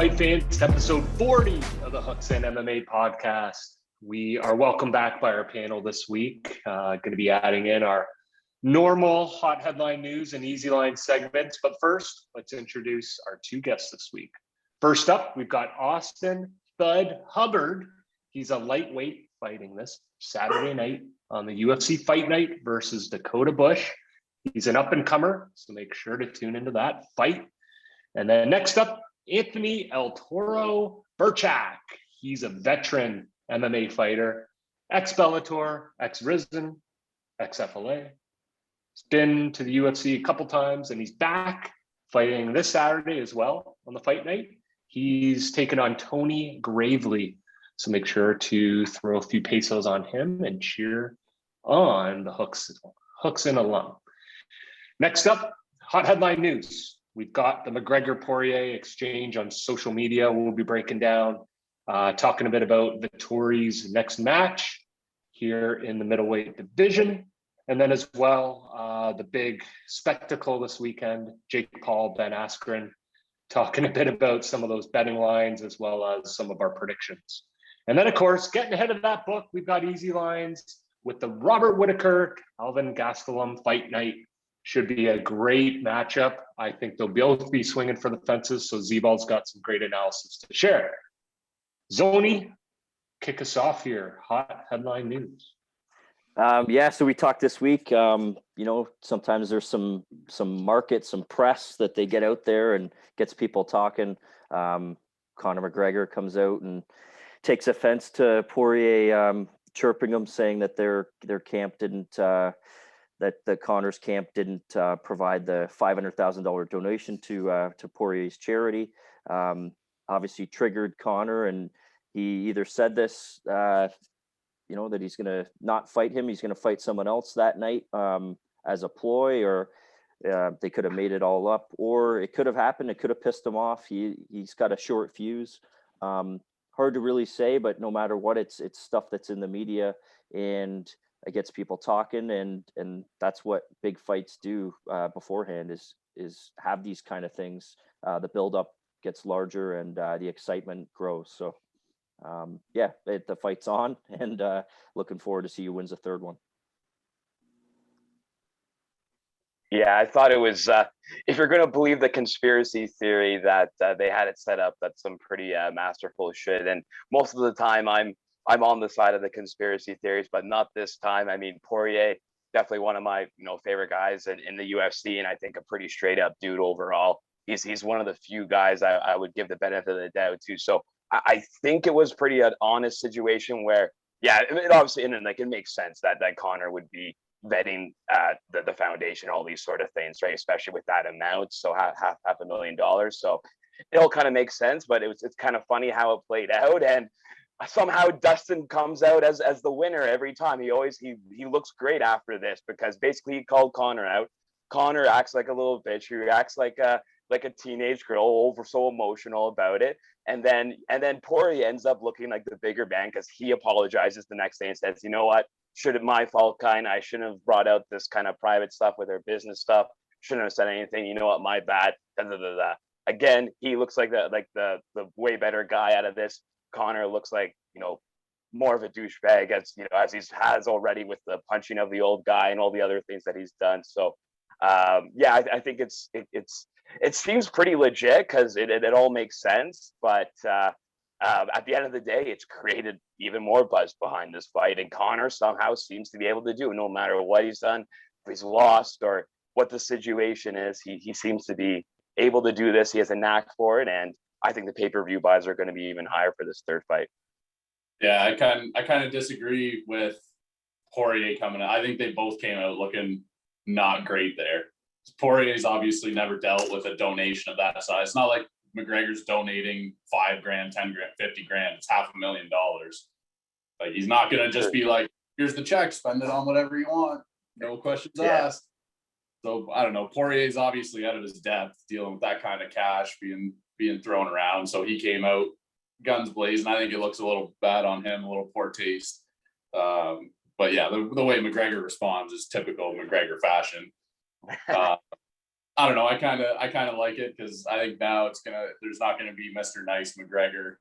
fight fans, to episode 40 of the Hooks and MMA podcast. We are welcomed back by our panel this week. Going to be adding in our normal hot headline news and easy line segments. But first, let's introduce our two guests this week. First up, we've got Austin Thud Hubbard. He's a lightweight fighting this Saturday night on the UFC Fight Night versus Dakota Bush. He's an up-and-comer, so make sure to tune into that fight. And then next up, Anthony El Toro Birchak. He's a veteran MMA fighter, ex-Bellator, ex-Risen, ex-FLA. He's been to the UFC a couple times, and he's back fighting this Saturday as well on the fight night. He's taken on Tony Gravely, so make sure to throw a few pesos on him and cheer on the Hooks and alum. Next up, hot headline news. We've got the McGregor-Poirier exchange on social media. We'll be breaking down, talking a bit about Vettori's next match here in the middleweight division. And then as well, the big spectacle this weekend, Jake Paul, Ben Askren, talking a bit about some of those betting lines as well as some of our predictions. And then, of course, getting ahead of that book, we've got easy lines with the Robert Whittaker, Alvin Gastelum fight night. Should be a great matchup. I think they'll both be swinging for the fences, so Z-Ball's got some great analysis to share. Zoni, kick us off here. Hot headline news. So we talked this week. Sometimes there's some market, some press that they get out there and gets people talking. Conor McGregor comes out and takes offense to Poirier chirping him, saying that their camp didn't. That the Conor's camp didn't provide the $500,000 donation to Poirier's charity. Obviously triggered Conor, and he either said this, that he's going to not fight him. He's going to fight someone else that night as a ploy, or they could have made it all up, or it could have happened. It could have pissed him off. He's got a short fuse. Hard to really say, but no matter what, it's stuff that's in the media, and it gets people talking, and that's what big fights do beforehand is have these kind of things. The buildup gets larger and the excitement grows. So the fight's on, and looking forward to see who wins the third one. Yeah, I thought it was, if you're going to believe the conspiracy theory that they had it set up, that's some pretty masterful shit. And most of the time I'm on the side of the conspiracy theories, but not this time. I mean, Poirier, definitely one of my favorite guys in the UFC, and I think a pretty straight up dude overall. He's one of the few guys I would give the benefit of the doubt to. So I think it was pretty an honest situation where, it obviously, and it makes sense that Conor would be vetting the foundation, all these sort of things, right? Especially with that amount, so half $500,000. So it all kind of makes sense, but it's kind of funny how it played out, and somehow Dustin comes out as the winner every time. He looks great after this, because basically he called Conor out. Conor acts like a little bitch. He acts like a teenage girl, so emotional about it. And then Poirier ends up looking like the bigger man, because he apologizes the next day and says, you know what, my fault, kind. I shouldn't have brought out this kind of private stuff with her business stuff. Shouldn't have said anything. You know what, my bad. Again, he looks like the way better guy out of this. Conor looks like, more of a douchebag as he has already with the punching of the old guy and all the other things that he's done. So, I think it seems pretty legit, because it all makes sense. But at the end of the day, it's created even more buzz behind this fight, and Conor somehow seems to be able to do, no matter what he's done, if he's lost or what the situation is, he seems to be able to do this. He has a knack for it, and I think the pay-per-view buys are going to be even higher for this third fight. Yeah, I kind of disagree with Poirier coming out. I think they both came out looking not great there. Poirier's obviously never dealt with a donation of that size. It's not like McGregor's donating $5,000, $10,000, $50,000. It's $500,000. Like, he's not going to just be like, here's the check, spend it on whatever you want. No questions asked. So I don't know. Poirier's obviously out of his depth dealing with that kind of cash being thrown around. So he came out guns blazing. I think it looks a little bad on him, a little poor taste. But yeah, the way McGregor responds is typical McGregor fashion. I don't know. I kind of like it because I think now there's not gonna be Mr. Nice McGregor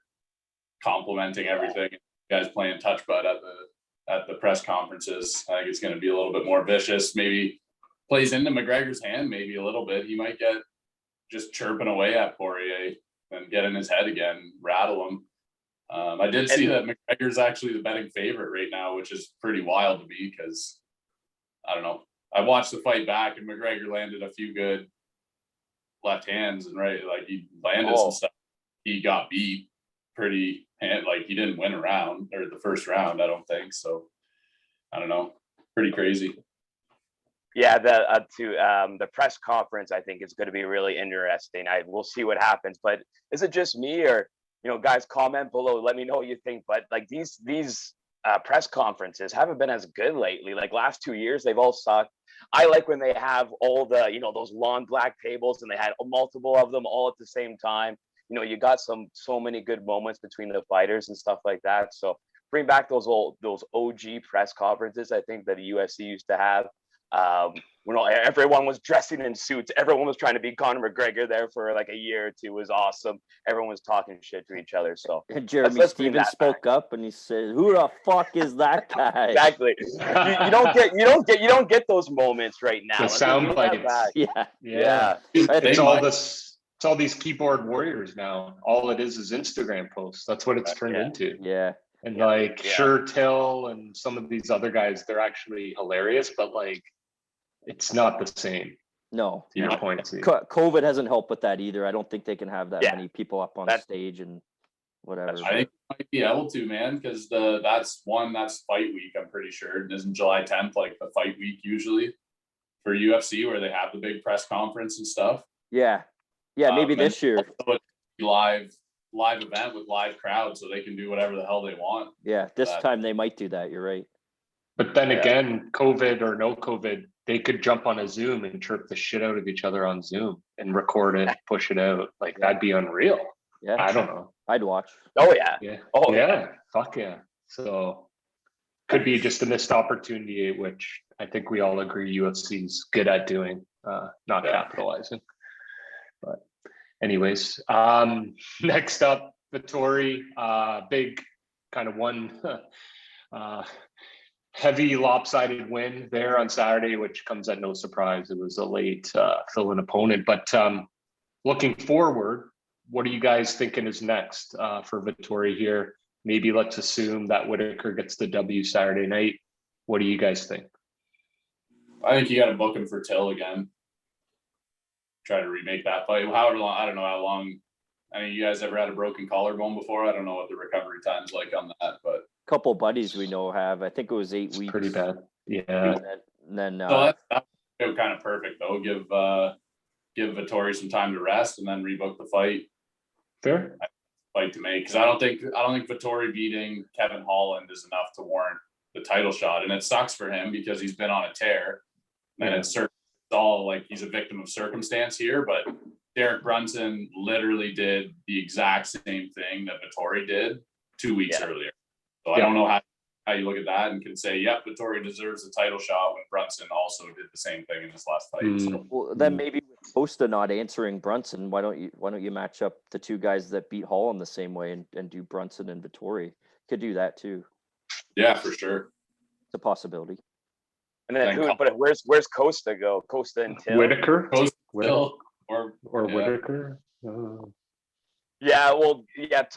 complimenting everything. You guys playing touch butt at the press conferences. I think it's gonna be a little bit more vicious. Maybe plays into McGregor's hand maybe a little bit. He might get just chirping away at Poirier and get in his head again, rattle him. I did see that McGregor's actually the betting favorite right now, which is pretty wild to me because I don't know. I watched the fight back and McGregor landed a few good left hands and right, like he landed some stuff. He got beat pretty, like he didn't win a round or the first round, I don't think. So I don't know, pretty crazy. Yeah, the press conference I think is going to be really interesting. We'll see what happens, but is it just me or guys, comment below, let me know what you think. But like these press conferences haven't been as good lately. Like last 2 years, they've all sucked. I like when they have all the those long black tables and they had multiple of them all at the same time. You got so many good moments between the fighters and stuff like that. So bring back those OG press conferences. I think that the UFC used to have. When everyone was dressing in suits, everyone was trying to be Conor McGregor there for like a year or two. It was awesome. Everyone was talking shit to each other. So Jeremy Stevens spoke up and he said, "Who the fuck is that guy?" Exactly. You don't get those moments right now. The sound bites. Yeah. It's all these keyboard warriors now. All it is Instagram posts. That's what it's turned into. Yeah. And Sure Till and some of these other guys, they're actually hilarious, but like it's not the same. No. To your point. COVID hasn't helped with that either. I don't think they can have that many people up on stage and whatever. I think they might be able to, man, because that's fight week, I'm pretty sure. Isn't July 10th like the fight week usually for UFC where they have the big press conference and stuff? Yeah. Yeah, maybe this year. Live event with live crowd so they can do whatever the hell they want. Yeah, this time they might do that. You're right. But then again, COVID or no COVID, they could jump on a Zoom and chirp the shit out of each other on Zoom and record it, push it out. Like that'd be unreal. Yeah. I don't know. I'd watch. Oh yeah. Yeah. Oh yeah. Fuck yeah. So could be just a missed opportunity, which I think we all agree UFC's good at doing, not capitalizing. But anyways, next up, Vettori, big kind of one heavy lopsided win there on Saturday, which comes at no surprise. It was a late fill-in opponent, but looking forward, what are you guys thinking is next for Vettori here? Maybe let's assume that Whittaker gets the W Saturday night. What do you guys think? I think you got to book him for Till again. Try to remake that fight. However long, I don't know how long. I mean, you guys ever had a broken collarbone before? I don't know what the recovery time's like on that, but a couple buddies we know have. I think it was 8 weeks. Pretty bad. Yeah. And then so that's kind of perfect though. Give Vettori some time to rest and then rebook the fight. Fair fight to make, because I don't think Vettori beating Kevin Holland is enough to warrant the title shot, and it sucks for him because he's been on a tear, and it's all like he's a victim of circumstance here. But Derek Brunson literally did the exact same thing that Vettori did 2 weeks earlier. So I don't know how you look at that and can say, yep, Vettori deserves the title shot when Brunson also did the same thing in his last fight. So. Well, then maybe with Costa not answering Brunson, why don't you match up the two guys that beat Holland the same way and do Brunson and Vettori? Could do that too. Yeah, for sure. It's a possibility. And then where's Costa go? Costa and Till? Whittaker? Till or Whittaker? Yeah, well,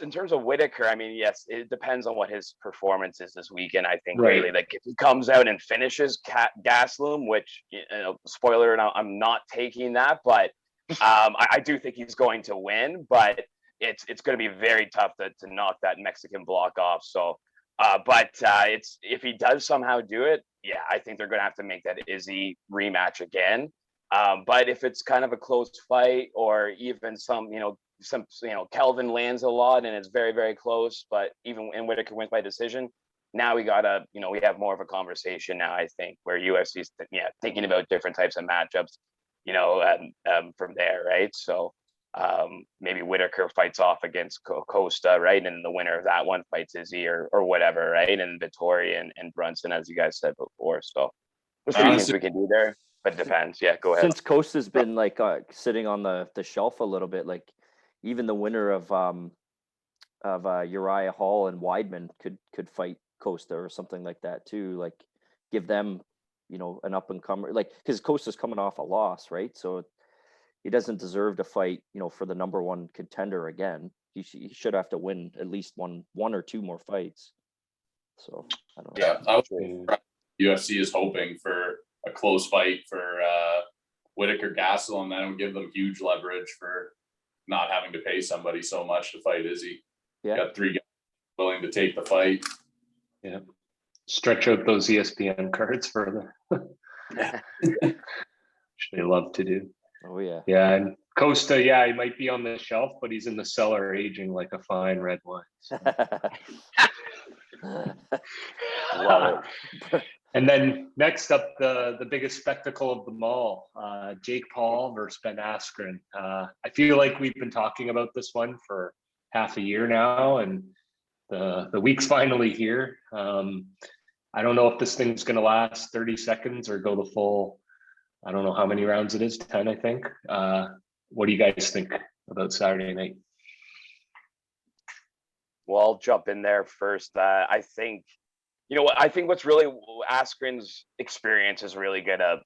in terms of Whittaker, I mean, yes, it depends on what his performance is this weekend, I think, really. Like, if he comes out and finishes Gastelum, which, spoiler, and I'm not taking that, but I do think he's going to win, but it's going to be very tough to knock that Mexican block off. So, it's if he does somehow do it, I think they're going to have to make that Izzy rematch again. But if it's kind of a close fight or even some Kelvin lands a lot and it's very, very close, but even when Whittaker wins by decision, now we have more of a conversation now, I think, where UFC's thinking about different types of matchups, from there, right? So maybe Whittaker fights off against Costa, right? And the winner of that one fights Izzy or whatever, right? And Vettori and Brunson, as you guys said before. So there's things we can do there. But it depends. Yeah, go ahead. Since Costa's been like sitting on the shelf a little bit, like even the winner of Uriah Hall and Weidman could fight Costa or something like that too. Like give them, an up and comer, like because Costa's coming off a loss, right? So he doesn't deserve to fight, for the number one contender again. He should have to win at least one or two more fights. So I don't know. Yeah, I was UFC is hoping for a close fight for Whittaker Gastelum. That would give them huge leverage for not having to pay somebody so much to fight Izzy. Yeah. Got 3 guys willing to take the fight. Yeah. Stretch out those ESPN cards further. Which they love to do. Oh yeah. Yeah, and Costa, he might be on the shelf, but he's in the cellar aging like a fine red wine. So. Love it. And then next up, the biggest spectacle of them all, Jake Paul versus Ben Askren. I feel like we've been talking about this one for half a year now, and the week's finally here. I don't know if this thing's going to last 30 seconds or go the full, I don't know how many rounds it is, 10, I think. What do you guys think about Saturday night? Well, I'll jump in there first. I think, I think what's really Askren's experience is really gonna,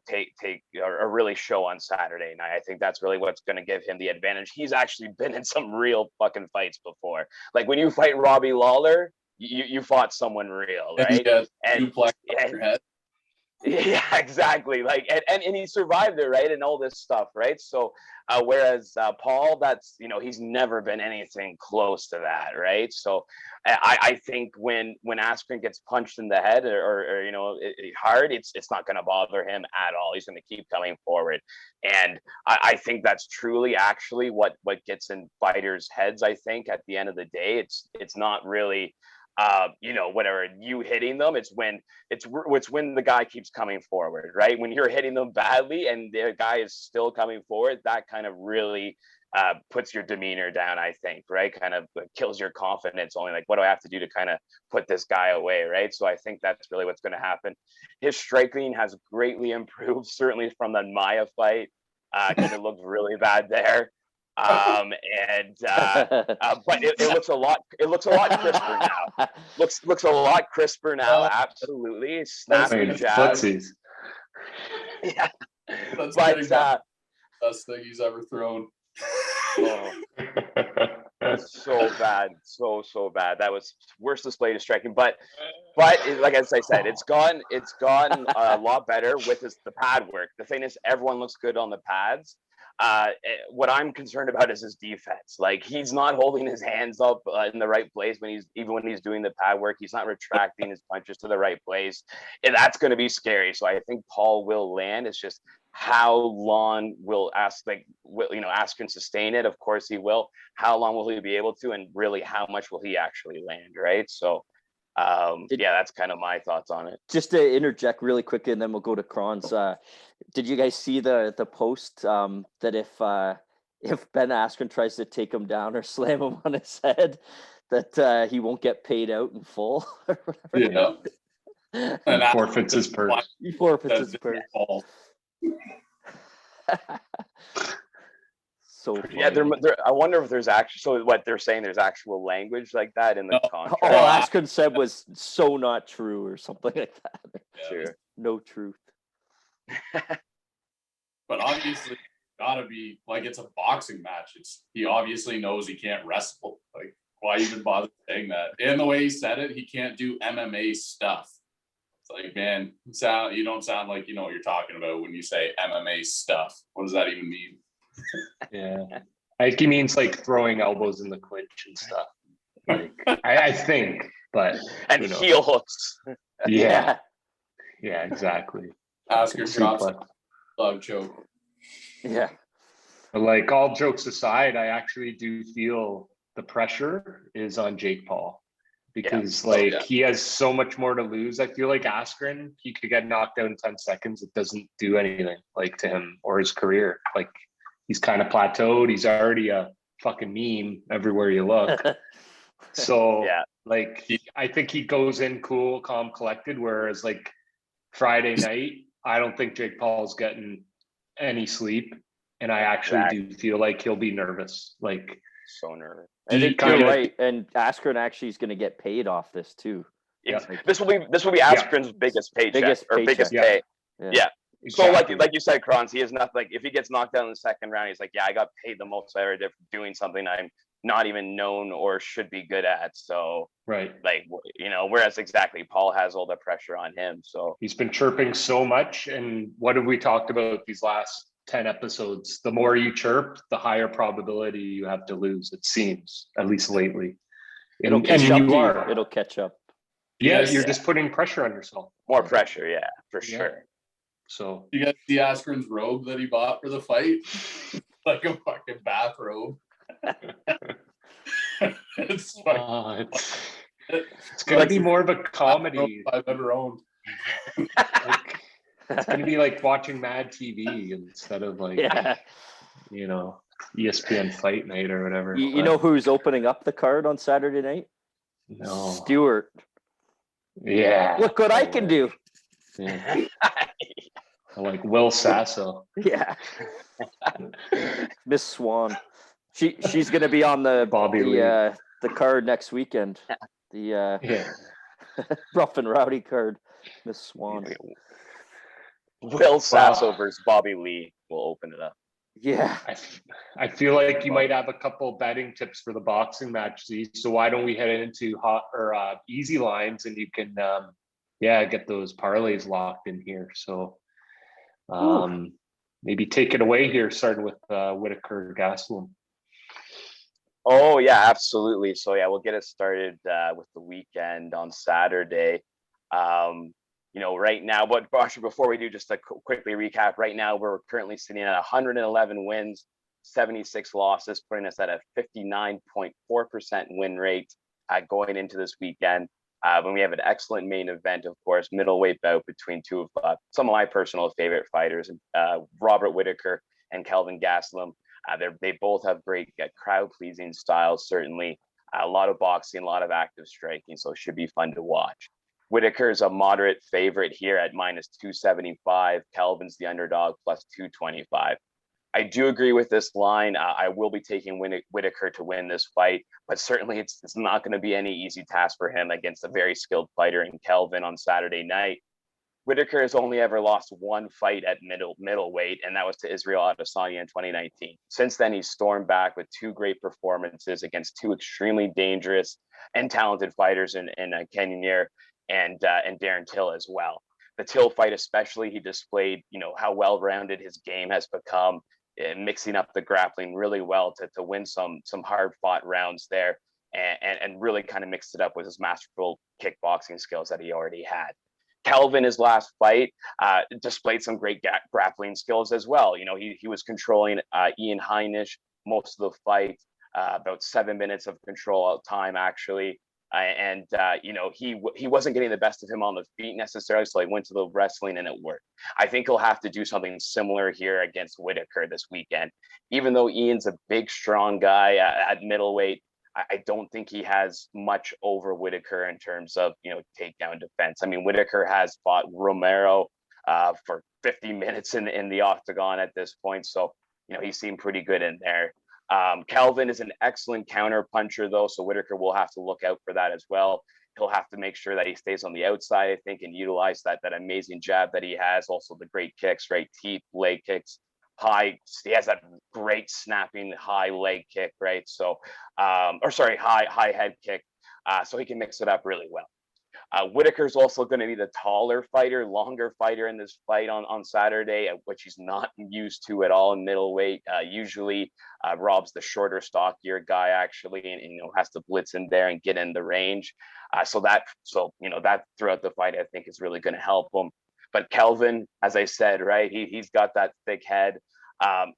take or really show on Saturday night. I think that's really what's gonna give him the advantage. He's actually been in some real fucking fights before. Like when you fight Robbie Lawler, you fought someone real, right? And your head. Yeah, exactly. Like, and he survived it, right? And all this stuff, right? So, whereas Paul, that's, he's never been anything close to that, right? So, I think when Askren gets punched in the head or hard, it's not going to bother him at all. He's going to keep coming forward, and I think that's truly actually what gets in fighters' heads. I think at the end of the day, it's not really. Whatever you hitting them, it's when the guy keeps coming forward, right? When you're hitting them badly and the guy is still coming forward, that kind of really puts your demeanor down, I think, right? Kind of kills your confidence. Only like, what do I have to do to kind of put this guy away, right? So I think that's really what's going to happen. His striking has greatly improved, certainly from the Maya fight, because it looked really bad there. But it looks a lot crisper now. Looks a lot crisper now. Absolutely. Snappy jab. Yeah. That's but best thing he's ever thrown. So bad. So bad. That was worst display of striking. But like as I said, it's gone a lot better with the pad work. The thing is, everyone looks good on the pads. What I'm concerned about is his defense. Like he's not holding his hands up in the right place when he's doing the pad work. He's not retracting his punches to the right place, and that's going to be scary. So I think Paul will land. It's just how long will Askren sustain it? Of course he will. How long will he be able to, and really how much will he actually land? Right. So. That's kind of my thoughts on it. Just to interject really quickly, and then we'll go to Kron's. Did you guys see the post that if Ben Askren tries to take him down or slam him on his head, that he won't get paid out in full? Or whatever? Yeah, and forfeits his purse. He forfeits his purse. So funny. Yeah, I wonder if there's actually. So what they're saying, there's actual language like that in the contract. All Askren said was so not true or something like that. Sure. No truth. But obviously, gotta be like it's a boxing match. He obviously knows he can't wrestle. Like, why even bother saying that? And the way he said it, he can't do MMA stuff. It's like, man, you don't sound like you know what you're talking about when you say MMA stuff. What does that even mean? Yeah, I think he means like throwing elbows in the clinch and stuff. Like I think, but and heel hooks. Yeah, exactly. Askren drops love choke. Yeah. But like all jokes aside, I actually do feel the pressure is on Jake Paul because he has so much more to lose. I feel like Askren, he could get knocked out in 10 seconds. It doesn't do anything like to him or his career. Like he's kind of plateaued. He's already a fucking meme everywhere you look. So I think he goes in cool, calm, collected. Whereas like Friday night, I don't think Jake Paul's getting any sleep, and I actually do feel like he'll be nervous. Like, so nervous. I think you're right, and Askren actually is going to get paid off this too. Yeah. This will be Askren's biggest paycheck biggest pay. Yeah. Exactly. So like you said, Kronz, he has nothing. Like if he gets knocked out in the second round, he's like, yeah, I got paid the most I ever did for doing something I'm not even known or should be good at. So right, like, you know, whereas exactly Paul has all the pressure on him. So he's been chirping so much, and what have we talked about these last 10 episodes? The more you chirp, the higher probability you have to lose. It seems, at least lately. It'll catch up. It'll catch up. Yeah, you're just putting pressure on yourself. More pressure, yeah, for sure. So you got the Askren's robe that he bought for the fight, like a fucking bathrobe. It's gonna be more of a comedy I've ever owned. Like, it's gonna be like watching Mad TV instead of like you know, ESPN Fight Night or whatever. You know who's opening up the card on Saturday night? No. Stewart. Yeah. Look what I can do. Yeah. Like Will Sasso. Yeah. Miss Swan. She's gonna be on the card next weekend. The rough and rowdy card. Miss Swan. Will Sasso versus Bobby Lee will open it up. Yeah. I feel like you might have a couple betting tips for the boxing match, Z. So why don't we head into hot or easy lines, and you can get those parlays locked in here. So maybe take it away here, starting with Whittaker Gastelum. Oh yeah, absolutely. So yeah, we'll get it started with the weekend on Saturday. You know, right now, but actually before we do, just to quickly recap, right now we're currently sitting at 111 wins, 76 losses, putting us at a 59.4% win rate going into this weekend. When we have an excellent main event, of course, middleweight bout between two of some of my personal favorite fighters, Robert Whittaker and Kelvin Gastelum. They both have great crowd-pleasing styles, certainly. A lot of boxing, a lot of active striking, so it should be fun to watch. Whittaker is a moderate favorite here at minus 275. Kelvin's the underdog plus 225. I do agree with this line. I will be taking Whittaker to win this fight, but certainly it's not going to be any easy task for him against a very skilled fighter in Kelvin on Saturday night. Whittaker has only ever lost one fight at middleweight, and that was to Israel Adesanya in 2019. Since then, he's stormed back with two great performances against two extremely dangerous and talented fighters in Cannonier and Darren Till as well. The Till fight especially, he displayed, you know, how well-rounded his game has become, mixing up the grappling really well to win some hard-fought rounds there, and really kind of mixed it up with his masterful kickboxing skills that he already had. Kelvin, his last fight, displayed some great grappling skills as well. You know, he was controlling Ian Heinisch most of the fight, about 7 minutes of control time actually. You know, he wasn't getting the best of him on the feet necessarily, so he went to the wrestling and it worked. I think he'll have to do something similar here against Whittaker this weekend. Even though Ian's a big, strong guy at middleweight, I don't think he has much over Whittaker in terms of, you know, takedown defense. I mean, Whittaker has fought Romero for 50 minutes in the octagon at this point, so, you know, he seemed pretty good in there. Kelvin is an excellent counter puncher, though, so Whittaker will have to look out for that as well. He'll have to make sure that he stays on the outside, I think, and utilize that amazing jab that he has. Also, the great kicks, right? Teep, leg kicks, he has that great snapping high leg kick, right? So, high head kick. So he can mix it up really well. Whittaker's also going to be the taller fighter, longer fighter in this fight on Saturday, which he's not used to at all in middleweight. Usually Rob's the shorter, stockier guy actually, and you know, has to blitz in there and get in the range. So that throughout the fight, I think is really going to help him. But Kelvin, as I said, right, he's got that thick head.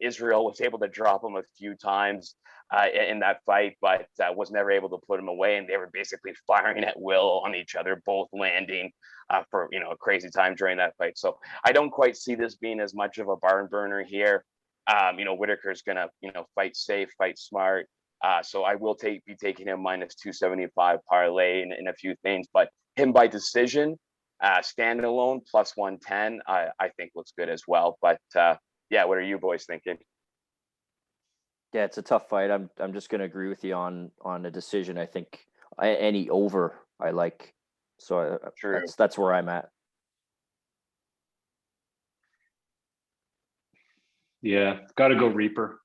Israel was able to drop him a few times in that fight, but was never able to put him away. And they were basically firing at will on each other, both landing for, you know, a crazy time during that fight. So I don't quite see this being as much of a barn burner here. You know, Whittaker's going to, you know, fight safe, fight smart. So I will be taking him minus 275 parlay in a few things, but him by decision, Standalone plus 110, I think looks good as well. But yeah, what are you boys thinking? Yeah, it's a tough fight. I'm just going to agree with you on a decision. I think any over I like. So True. that's where I'm at. Yeah, got to go Reaper.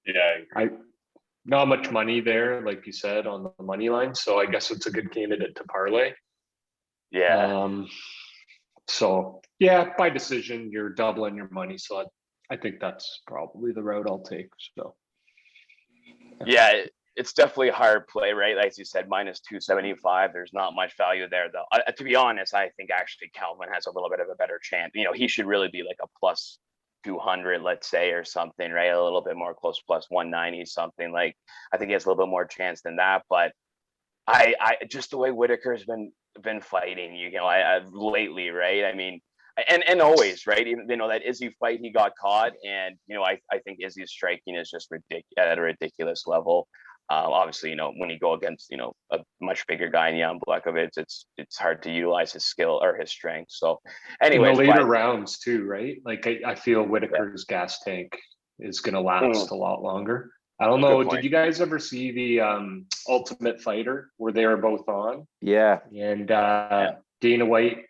Yeah, I not much money there, like you said, on the money line. So I guess it's a good candidate to parlay. Yeah. So yeah, by decision, you're doubling your money. So I think that's probably the route I'll take. So Yeah, it's definitely a hard play, right? Like you said, minus 275. There's not much value there, though. To be honest, I think actually Calvin has a little bit of a better chance. You know, he should really be like a plus 200, let's say, or something, right? A little bit more close, plus 190, something. Like, I think he has a little bit more chance than that. But I just the way Whittaker's been fighting, I lately, right? I mean, and always, right? Even, that Izzy fight, he got caught, and I think Izzy's striking is just at a ridiculous level. Obviously, when you go against a much bigger guy in Jan Blachowicz, it's hard to utilize his skill or his strength. So, anyway, in the later rounds too, right? Like I feel Whittaker's gas tank is going to last a lot longer. I don't know. Did you guys ever see the Ultimate Fighter where they were both on? Yeah. And Dana White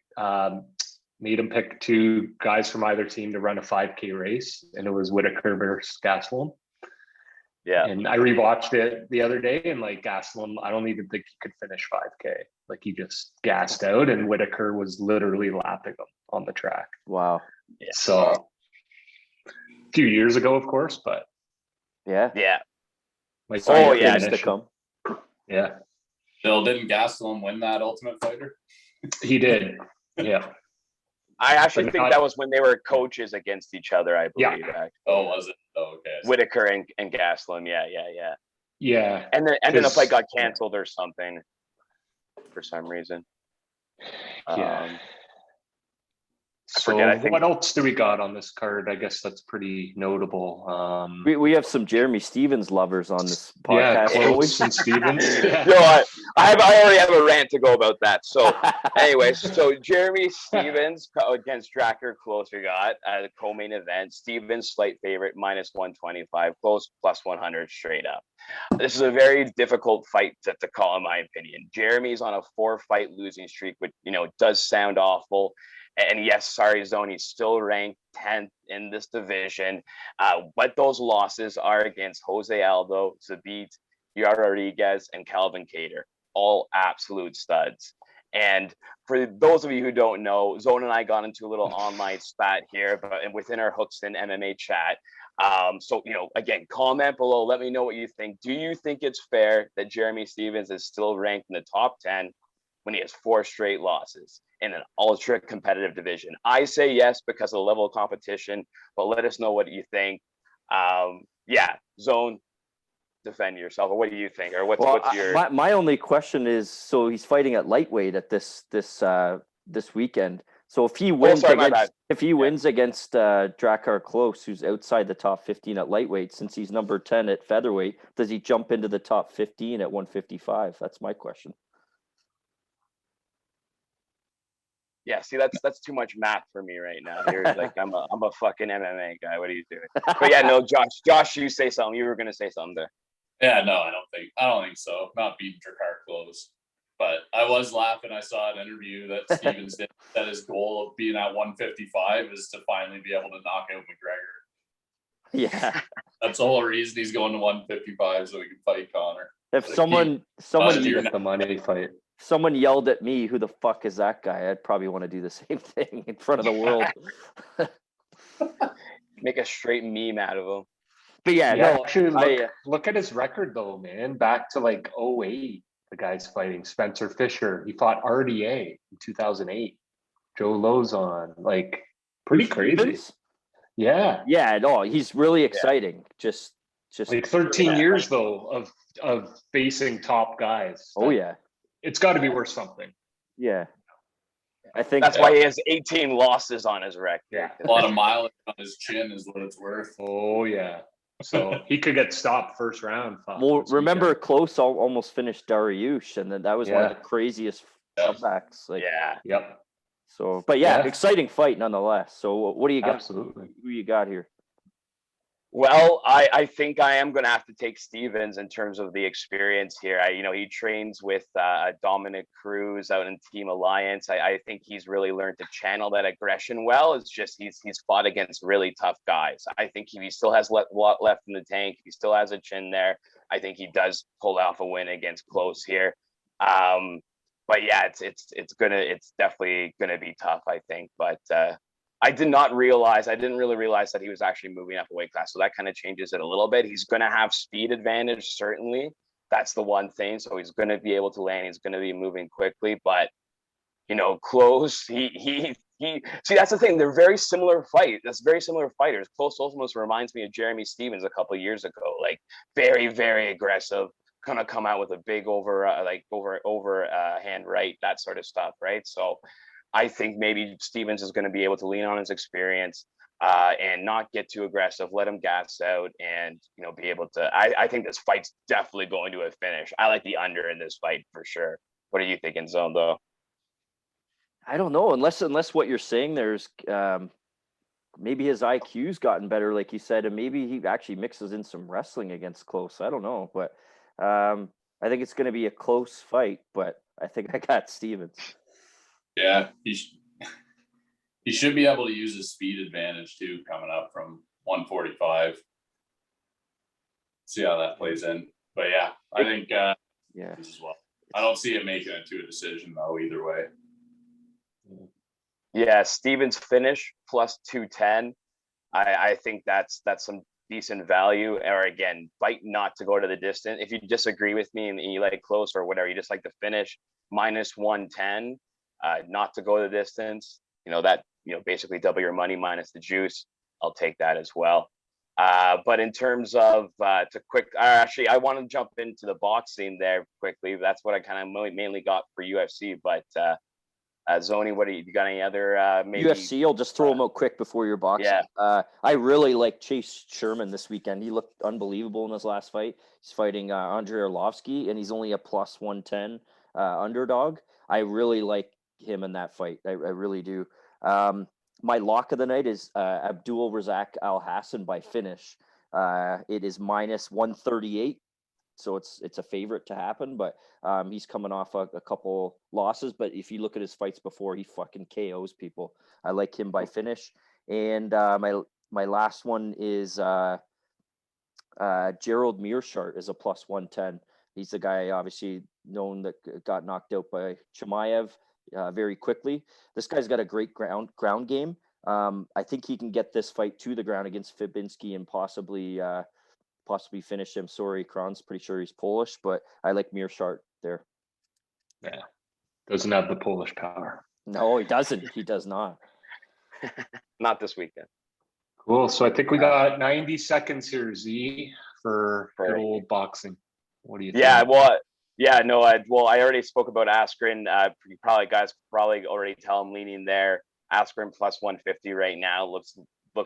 made him pick two guys from either team to run a 5K race, and it was Whittaker versus Gastelum. Yeah. And I rewatched it the other day, and like Gastelum, I don't even think he could finish 5K. Like he just gassed out, and Whittaker was literally lapping him on the track. Wow. Yeah. So a few years ago, of course, but yeah. Yeah. To come. Yeah. Bill, didn't Gastelum win that Ultimate Fighter? He did. Yeah. I actually think that was when they were coaches against each other, I believe. Yeah. Oh, was it? Oh, okay. Whittaker and Gastelum. Yeah. Yeah. And then the fight got canceled or something for some reason. Yeah. So I think, what else do we got on this card? I guess that's pretty notable. We have some Jeremy Stevens lovers on this podcast. Yeah, Close and Stevens. Yeah. I already have a rant to go about that. So anyways, so Jeremy Stevens against Dracker Close we got the co-main event. Stevens slight favorite, minus 125, Close plus 100 straight up. This is a very difficult fight to call, in my opinion. Jeremy's on a 4-fight losing streak, which does sound awful. And yes, sorry, Zone, he's still ranked 10th in this division. But those losses are against Jose Aldo, Zabit, Yara Rodriguez, and Calvin Cater, all absolute studs. And for those of you who don't know, Zone and I got into a little online spat here, but within our Hookston MMA chat. So, again, comment below. Let me know what you think. Do you think it's fair that Jeremy Stevens is still ranked in the top 10 when he has 4 straight losses in an ultra competitive division? I say yes because of the level of competition, but let us know what you think. Zone, defend yourself, or what do you think, or what's your? My only question is, so he's fighting at lightweight at this weekend. So if he wins against Drakkar Close, who's outside the top 15 at lightweight, since he's number 10 at featherweight, does he jump into the top 15 at 155? That's my question. Yeah, see, that's too much math for me right now. You're like, I'm a fucking MMA guy. What are you doing? But yeah, no, Josh, you say something. You were gonna say something there. Yeah, no, I don't think so. Not beating Drakkar Close. But I was laughing. I saw an interview that Stevens did that his goal of being at 155 is to finally be able to knock out McGregor. Yeah. That's the whole reason he's going to 155, so he can fight Connor. If someone the money fight. Someone yelled at me, "Who the fuck is that guy?" I'd probably want to do the same thing in front of the world. Make a straight meme out of him. But actually, look at his record though, man. Back to like 2008, the guy's fighting Spencer Fisher. He fought RDA in 2008. Joe Lozon, like pretty crazy. Yeah. Yeah, no, he's really exciting. Just like 13 years though of facing top guys. Oh yeah. It's got to be worth something. Yeah. I think that's why he has 18 losses on his record. Yeah. A lot of mileage on his chin is what it's worth. Oh yeah. So he could get stopped first round. Well, remember Close almost finished Dariush, and then that was one of the craziest comebacks. Like, Yeah. Yep. so, but yeah, Yeah. exciting fight nonetheless. So what do you got? Absolutely. Who you got here? Well, I think I am going to have to take Stevens in terms of the experience here. He trains with Dominic Cruz out in Team Alliance. I think he's really learned to channel that aggression well. It's just he's fought against really tough guys. I think he still has a lot left in the tank. He still has a chin there. I think he does pull off a win against Close here. But yeah, it's definitely gonna be tough, I think. But I didn't really realize that he was actually moving up a weight class. So that kind of changes it a little bit. He's going to have speed advantage, certainly. That's the one thing. So he's going to be able to land. He's going to be moving quickly. But, Close, see, that's the thing. They're very similar fight. That's very similar fighters. Close almost reminds me of Jeremy Stevens a couple of years ago. Like, very, very aggressive. Kind of come out with a big hand right, that sort of stuff, right? So I think maybe Stevens is going to be able to lean on his experience and not get too aggressive, let him gas out, and be able to. I think this fight's definitely going to a finish. I like the under in this fight for sure. What are you thinking, Zone, though? I don't know, unless what you're saying, there's maybe his IQ's gotten better, like you said, and maybe he actually mixes in some wrestling against Close. I don't know, but I think it's going to be a close fight. But I think I got Stevens. Yeah, he should be able to use his speed advantage too, coming up from 145. See how that plays in. But yeah, I think this as well. I don't see it making it to a decision though, either way. Yeah, Stevens finish plus 210. I think that's some decent value. Or again, fight not to go to the distance. If you disagree with me and you like Close or whatever, you just like the finish, minus 110. Not to go the distance, basically double your money minus the juice. I'll take that as well. But in terms of I want to jump into the boxing there quickly. That's what I kind of mainly got for UFC. But Zoni, what do you got? Any other maybe UFC? I'll just throw them out quick before your boxing. Yeah. I really like Chase Sherman this weekend. He looked unbelievable in his last fight. He's fighting Andrei Arlovsky, and he's only a plus 110 underdog. I really like him in that fight. I really do. My lock of the night is Abdul Razak Al Hassan by finish. It is minus 138, so it's a favorite to happen. But he's coming off a couple losses. But if you look at his fights before, he fucking KOs people. I like him by finish. And my last one is Gerald Mearshart is a plus 110. He's the guy obviously known that got knocked out by Chimaev very quickly. This guy's got a great ground game. I think he can get this fight to the ground against Fabinski and possibly finish him. Sorry, Kron's pretty sure he's Polish, but I like Mearshart there. Yeah, doesn't have the Polish power. No, he doesn't. He does not. Not this weekend. Cool. So I think we got 90 seconds here, Z, for good old boxing. What do you think? Yeah, well, I already spoke about Askren. You guys already tell I'm leaning there. Askren plus 150 right now looks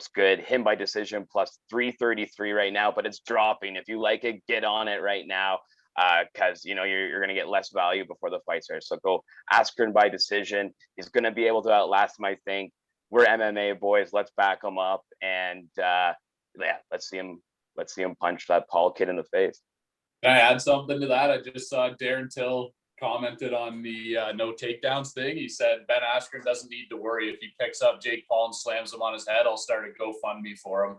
good. Him by decision plus 333 right now, but it's dropping. If you like it, get on it right now, because you're gonna get less value before the fight starts. So go Askren by decision. He's gonna be able to outlast him, I think. We're MMA boys. Let's back him up, and let's see him punch that Paul kid in the face. Can I add something to that? I just saw Darren Till commented on the no takedowns thing. He said Ben Askren doesn't need to worry. If he picks up Jake Paul and slams him on his head, I'll start a GoFundMe for him.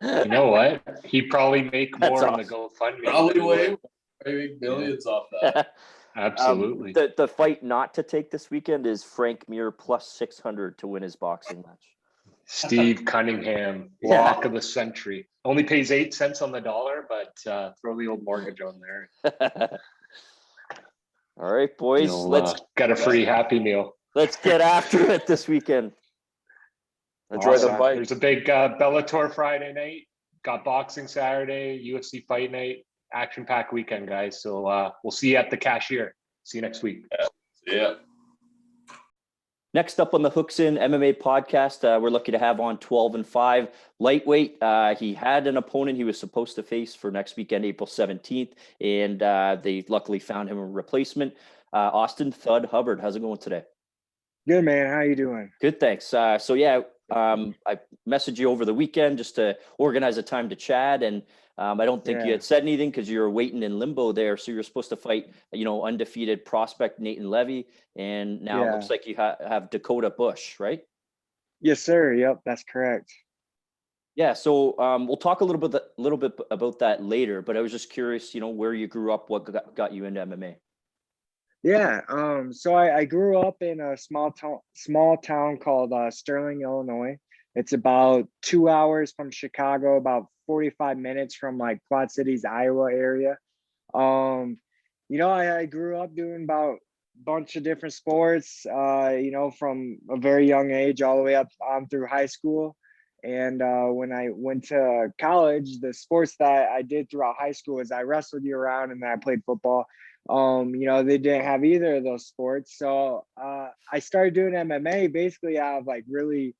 You know what? He'd probably make more on the GoFundMe. Probably make millions off that. Absolutely. The fight not to take this weekend is Frank Mir plus 600 to win his boxing match. Steve Cunningham, lock of the century. Only pays 8 cents on the dollar, but throw the old mortgage on there. All right, boys. Let's get a free Happy Meal. Let's get after it this weekend. Enjoy the fight. There's a big Bellator Friday night. Got boxing Saturday, UFC fight night. Action-packed weekend, guys. So we'll see you at the cashier. See you next week. Yeah. Next up on the Hooks In MMA podcast, we're lucky to have on 12-5 lightweight. He had an opponent he was supposed to face for next weekend, April 17th, and they luckily found him a replacement. Austin Thud Hubbard, how's it going today? Good, man. How you doing? Good, thanks. I messaged you over the weekend just to organize a time to chat, and I don't think you had said anything because you were waiting in limbo there. So you're supposed to fight, undefeated prospect Nathan Levy, and now it looks like you have Dakota Bush, right? Yes, sir. Yep, that's correct. Yeah. So we'll talk a little bit about that later. But I was just curious, where you grew up, what got you into MMA. Yeah. So I grew up in a small town called Sterling, Illinois. It's about 2 hours from Chicago, about 45 minutes from like Quad Cities, Iowa area. I grew up doing about a bunch of different sports, from a very young age all the way up on through high school. And when I went to college, the sports that I did throughout high school is I wrestled year round and then I played football. They didn't have either of those sports. So I started doing MMA basically out of like really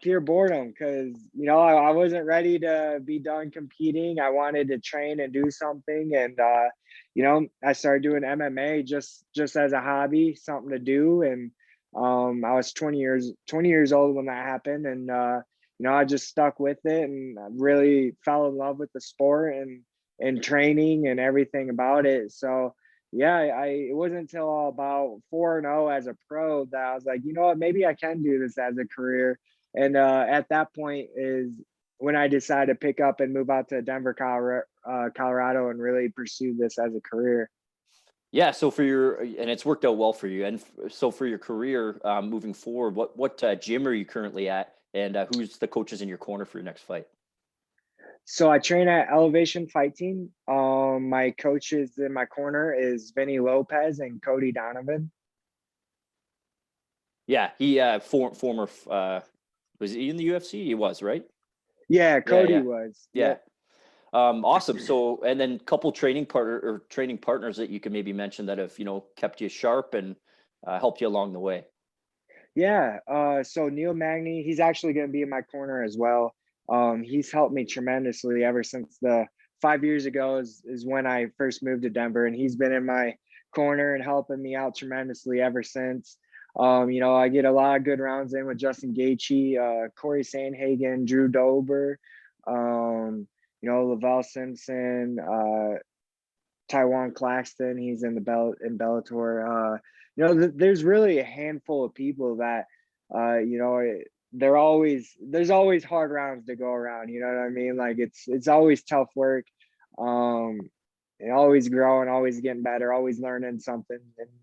pure boredom because, I wasn't ready to be done competing. I wanted to train and do something. And, I started doing MMA just as a hobby, something to do. And I was 20 years old when that happened. And, I just stuck with it and really fell in love with the sport and training and everything about it. So it wasn't until about 4-0 as a pro that I was like, you know what, maybe I can do this as a career. And at that point is when I decided to pick up and move out to Denver, Colorado, and really pursue this as a career. Yeah. So and it's worked out well for you. And so for your career moving forward, what gym are you currently at? And who's the coaches in your corner for your next fight? So I train at Elevation Fight Team. My coaches in my corner is Vinny Lopez and Cody Donovan. Yeah, he former was he in the UFC? He was, right? Yeah, Cody was. Yeah. Awesome. So, and then couple training partners that you can maybe mention that have, kept you sharp and helped you along the way. Yeah. So Neil Magny, he's actually going to be in my corner as well. He's helped me tremendously ever since 5 years ago is when I first moved to Denver, and he's been in my corner and helping me out tremendously ever since. I get a lot of good rounds in with Justin Gaethje, Corey Sandhagen, Drew Dober, Lavelle Simpson, Taiwan Claxton. He's in Bellator. There's really a handful of people that, there's always hard rounds to go around. You know what I mean? Like it's always tough work. And always growing, always getting better, always learning something.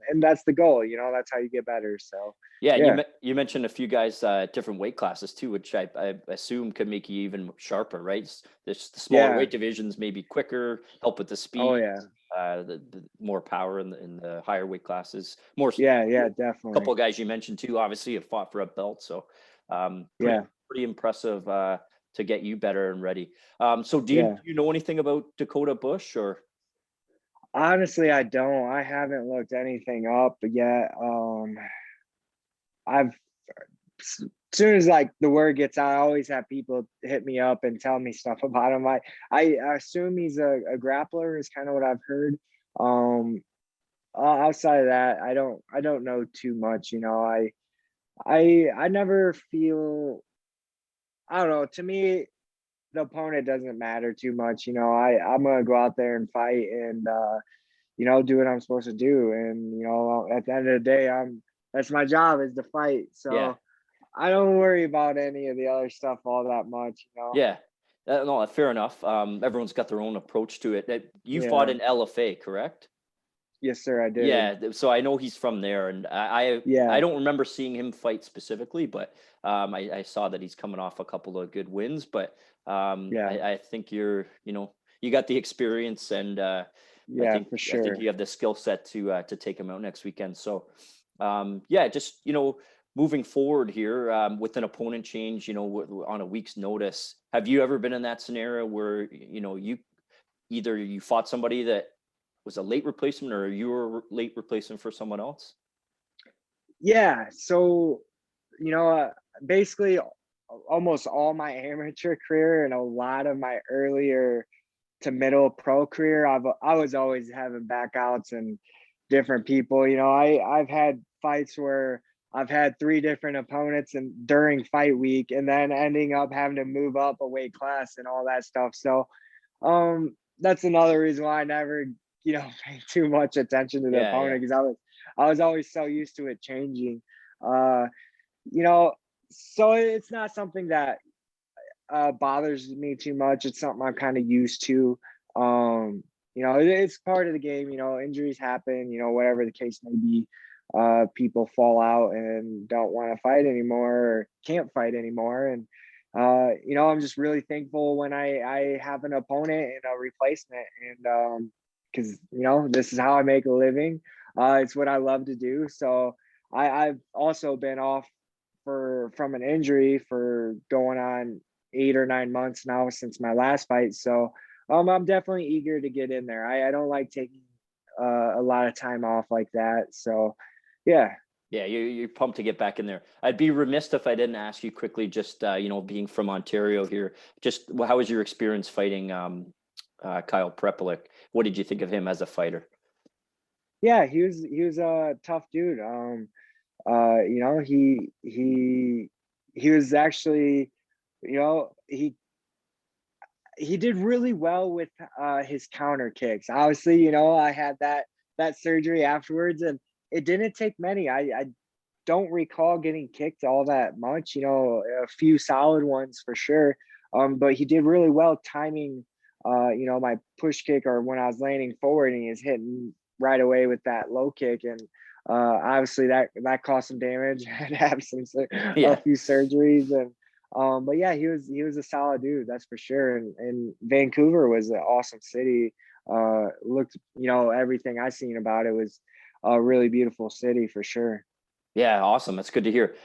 And that's the goal, that's how you get better. So, yeah. You mentioned a few guys, different weight classes too, which I assume could make you even sharper, right? The smaller weight divisions, maybe quicker, help with the speed. Oh yeah. The more power in the higher weight classes. More. Yeah, definitely. A couple of guys you mentioned too, obviously have fought for a belt. So, pretty impressive to get you better and ready. So do you know anything about Dakota Bush or? Honestly, I don't. I haven't looked anything up yet. As soon as like the word gets out, I always have people hit me up and tell me stuff about him. I assume he's a grappler is kind of what I've heard. Outside of that, I don't know too much. I never feel. I don't know. To me, the opponent doesn't matter too much. I'm gonna go out there and fight and do what I'm supposed to do. And at the end of the day, that's my job is to fight. So I don't worry about any of the other stuff all that much. Yeah, no, fair enough. Everyone's got their own approach to it. You fought in LFA, correct? Yes, sir, I did. Yeah, so I know he's from there, and I don't remember seeing him fight specifically, but I saw that he's coming off a couple of good wins. But I think you got the experience, and I think, for sure. I think you have the skill set to take him out next weekend. So just moving forward here with an opponent change, on a week's notice, have you ever been in that scenario where you fought somebody that was a late replacement or you were late replacement for someone else? Yeah. So, you know, basically almost all my amateur career and a lot of my earlier to middle pro career, I was always having backouts and different people. You know, I've had fights where I've had 3 different opponents and during fight week, and then ending up having to move up a weight class and all that stuff. So, that's another reason why I never, you know, pay too much attention to the Yeah, opponent, because I was always so used to it changing. Uh, you know, so it's not something that bothers me too much. It's something I'm kind of used to. You know, it's part of the game. You know, injuries happen. You know, whatever the case may be. People fall out and don't want to fight anymore or can't fight anymore. And you know, I'm just really thankful when I have an opponent and a replacement. And because you know, this is how I make a living. It's what I love to do. So I've also been off from an injury for going on 8 or 9 months now since my last fight. So I'm definitely eager to get in there. I don't like taking a lot of time off like that. So yeah. Yeah, you're pumped to get back in there. I'd be remiss if I didn't ask you quickly, just you know, being from Ontario here, just how was your experience fighting Kyle Prepelic? What did you think of him as a fighter? Yeah, he was a tough dude. You know, he was actually, you know, he did really well with his counter kicks. Obviously, you know, I had that surgery afterwards, and it didn't take many. I don't recall getting kicked all that much. You know, a few solid ones for sure. But he did really well timing. You know, my push kick or when I was landing forward, and he was hitting right away with that low kick, and obviously that caused some damage. I had to have a Yeah, few surgeries, and but yeah, he was a solid dude, that's for sure. And Vancouver was an awesome city. Looked, you know, everything I seen about it was a really beautiful city for sure. yeah, awesome. That's good to hear.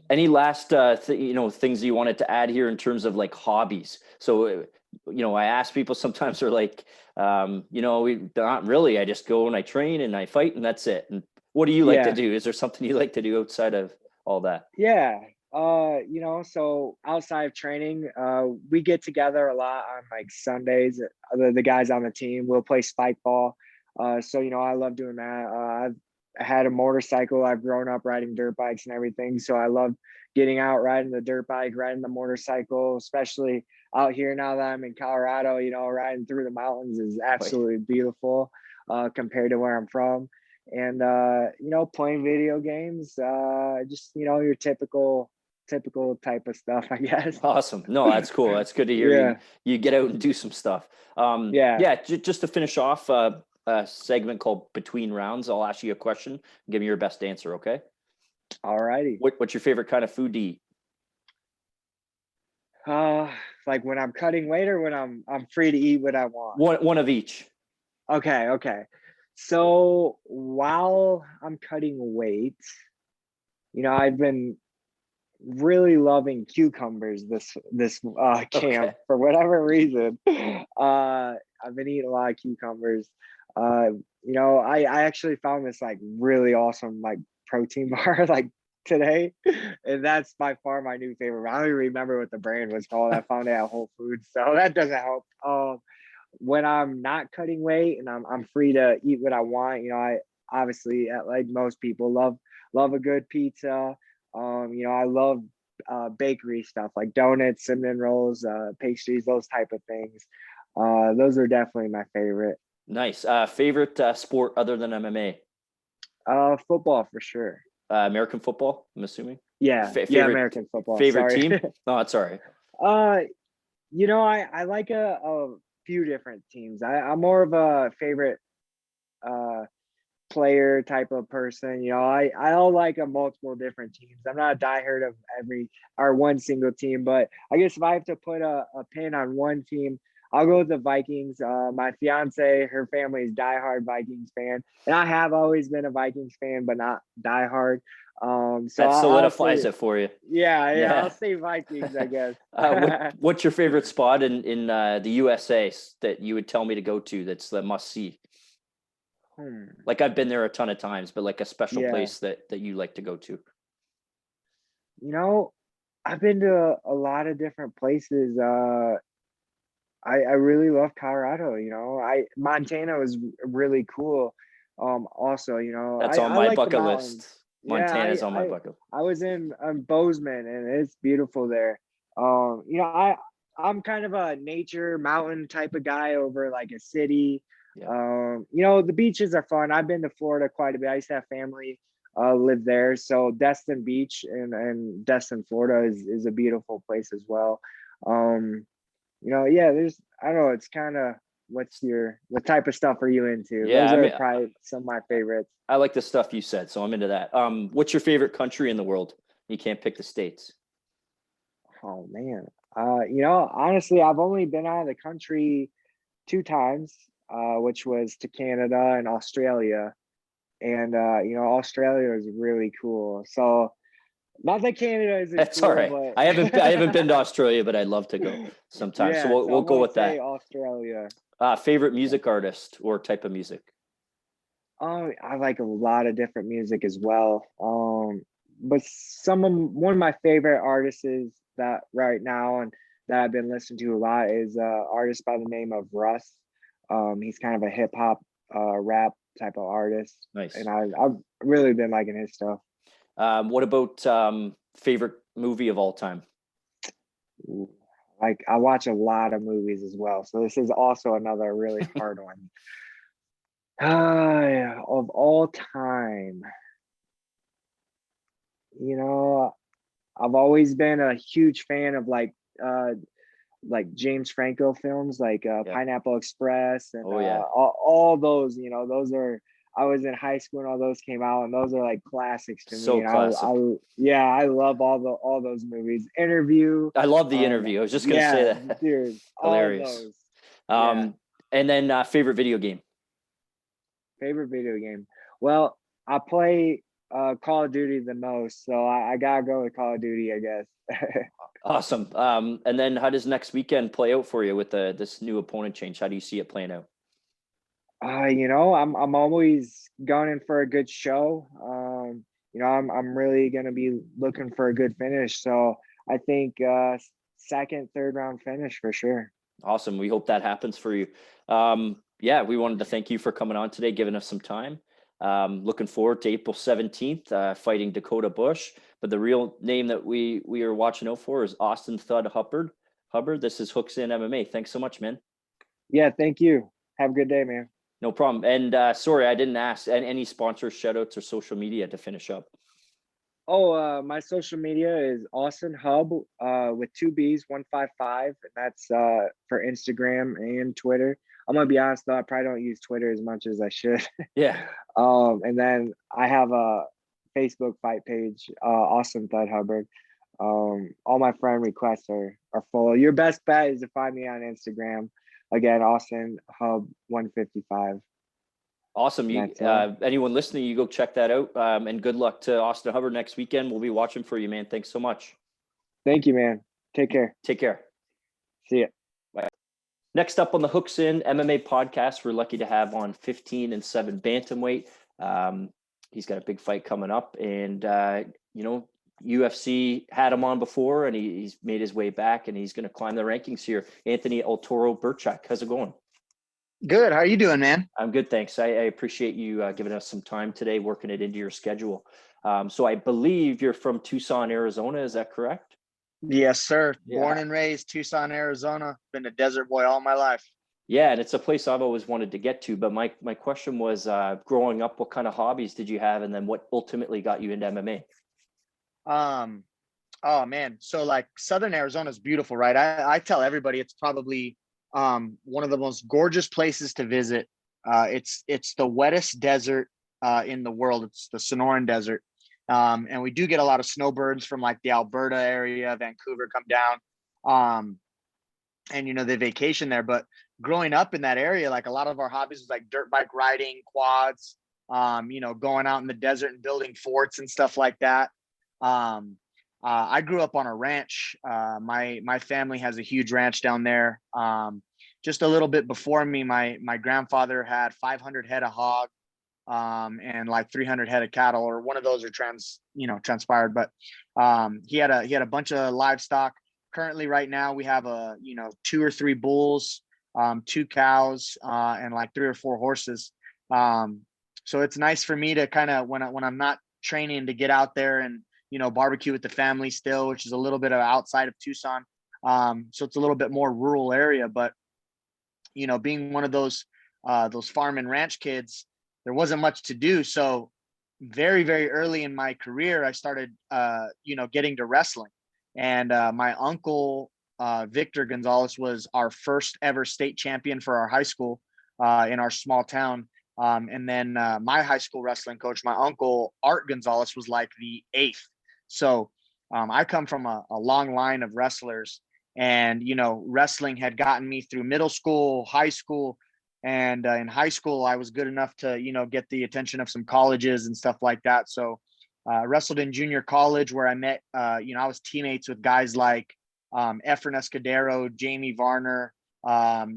Any last you know, things you wanted to add here in terms of like hobbies? So you know, I ask people sometimes, they're like, you know, not really. I just go and I train and I fight and that's it. And what do you like to Yeah. do? Is there something you like to do outside of all that? Yeah. You know, so outside of training, we get together a lot on like Sundays. The guys on the team will play spike ball. So you know, I love doing that. I've had a motorcycle. I've grown up riding dirt bikes and everything, so I love getting out, riding the dirt bike, riding the motorcycle, especially out here now that I'm in Colorado. You know, riding through the mountains is Right. absolutely beautiful compared to where I'm from. And you know, playing video games, just you know, your typical type of stuff, I guess. Awesome. No, that's cool. That's good to hear Yeah, you get out and do some stuff. yeah. Yeah, just to finish off a segment called Between Rounds, I'll ask you a question. Give me your best answer, okay? All righty. What's your favorite kind of food to eat? Uh, like when I'm cutting weight or when I'm free to eat what I want. One of each. Okay, okay. So while I'm cutting weight, you know, I've been really loving cucumbers this Okay. camp for whatever reason. I've been eating a lot of cucumbers. You know, I actually found this like really awesome like protein bar like today, and that's by far my new favorite. I don't even remember what the brand was called. I found it at Whole Foods, so that doesn't help. When I'm not cutting weight and I'm free to eat what I want, you know, I obviously, like most people, love a good pizza. You know, I love bakery stuff like donuts, cinnamon rolls, pastries, those type of things. Those are definitely my favorite. Nice. Favorite sport other than MMA? Football for sure. American football, I'm assuming. Yeah, yeah, Favorite American football. favorite Sorry. team? No, it's all right. uh, you know, I like a few different teams. I'm more of a favorite uh player type of person. You know, I'll like a multiple different teams. I'm not a diehard of every or one single team, but I guess if I have to put a pin on one team, I'll go with the Vikings. My fiance, her family is diehard Vikings fan, and I have always been a Vikings fan, but not diehard. So That I'll solidifies say, it for you. yeah, I'll Yeah. say Vikings, I guess. What's your favorite spot in the USA that you would tell me to go to? That's the must see. Like I've been there a ton of times, but like a special Yeah. place that you like to go to. You know, I've been to a lot of different places. I really love Colorado. You know, Montana was really cool. Also, you know, That's on I my like the bucket mountains. list. Yeah, Montana's on my bucket. I was in Bozeman, and it's beautiful there. You know, I'm kind of a nature mountain type of guy over like a city. Yeah. You know, the beaches are fun. I've been to Florida quite a bit. I used to have family live there, so Destin Beach and Destin, Florida is a beautiful place as well. You know, yeah, I don't know, it's kind of what type of stuff are you into? Yeah, Those I are mean, probably some of my favorites. I like the stuff you said, so I'm into that. What's your favorite country in the world? You can't pick the states. Oh man. You know, honestly, I've only been out of the country 2 times, which was to Canada and Australia. And you know, Australia is really cool. So not that Canada isn't That's cool, all right. but I haven't been to Australia, but I'd love to go sometime. yeah, So so we'll I'm go gonna with that. say Australia. Favorite music artist or type of music? Oh, I like a lot of different music as well. But one of my favorite artists is that right now and that I've been listening to a lot is artist by the name of Russ. He's kind of a hip hop rap type of artist. Nice. And I've really been liking his stuff. What about favorite movie of all time? Like I watch a lot of movies as well. So this is also another really hard one. Of all time, you know, I've always been a huge fan of like James Franco films, like Yeah. Pineapple Express and Oh, yeah. all those. You know, those are. I was in high school and all those came out, and those are like classics to So me. And classic. yeah, I love all those movies. Interview. I love the interview. I was just gonna say that. dude. Hilarious. All those. Yeah. And then favorite video game. Favorite video game. Well, I play Call of Duty the most, so I gotta go with Call of Duty, I guess. Awesome. And then how does next weekend play out for you with this new opponent change? How do you see it playing out? You know, I'm always going for a good show. You know, I'm really gonna be looking for a good finish. So I think second, third round finish for sure. Awesome. We hope that happens for you. Yeah, we wanted to thank you for coming on today, giving us some time. Looking forward to April 17th, fighting Dakota Bush. But the real name that we are watching out for is Austin Thud Hubbard. Hubbard, this is Hooks in MMA. Thanks so much, man. Yeah, thank you. Have a good day, man. No problem. And sorry, I didn't ask any sponsors, shout outs, or social media to finish up. Oh, my social media is Austin Hub with 2 B's, 155. That's for Instagram and Twitter. I'm gonna be honest though, I probably don't use Twitter as much as I should. Yeah. And then I have a Facebook fight page, Austin Thud Hubbard. All my friend requests are full. Your best bet is to find me on Instagram. Again, Austin Hub 155. Awesome. Anyone listening, you go check that out. And good luck to Austin Hubbard next weekend. We'll be watching for you, man. Thanks so much. Thank you, man. Take care. Take care. See ya. Bye. Next up on the Hooks In MMA podcast, we're lucky to have on 15-7 bantamweight. He's got a big fight coming up, and you know, UFC had him on before, and he's made his way back, and he's going to climb the rankings here. Anthony Toro Birchak, how's it going? Good. How are you doing, man? I'm good, thanks. I appreciate you giving us some time today, working it into your schedule. So I believe you're from Tucson, Arizona. Is that correct? Yes, sir. Yeah. Born and raised Tucson, Arizona. Been a desert boy all my life. Yeah, and it's a place I've always wanted to get to. But my question was, growing up, what kind of hobbies did you have, and then what ultimately got you into MMA? Oh man. So like Southern Arizona is beautiful, right? I tell everybody it's probably one of the most gorgeous places to visit. It's the wettest desert in the world. It's the Sonoran Desert. And we do get a lot of snowbirds from like the Alberta area, Vancouver come down. And you know, they vacation there. But growing up in that area, like a lot of our hobbies was like dirt bike riding, quads, you know, going out in the desert and building forts and stuff like that. I grew up on a ranch. My family has a huge ranch down there. Just a little bit before me, my grandfather had 500 head of hog. and like 300 head of cattle, or one of those are transpired. But he had a bunch of livestock. Currently, right now, we have 2 or 3 bulls, 2 cows, and like 3 or 4 horses. So it's nice for me to kind of, when I'm not training, to get out there and barbecue with the family still, which is a little bit of outside of Tucson. So it's a little bit more rural area, but being one of those farm and ranch kids, there wasn't much to do. So very, very early in my career, I started, getting to wrestling. And my uncle, Victor Gonzalez, was our first ever state champion for our high school in our small town. And then my high school wrestling coach, my uncle, Art Gonzalez, was like the 8th. So I come from a long line of wrestlers. And, wrestling had gotten me through middle school, high school. And in high school, I was good enough to, get the attention of some colleges and stuff like that. So I wrestled in junior college, where I met, I was teammates with guys like Efren Escudero, Jamie Varner,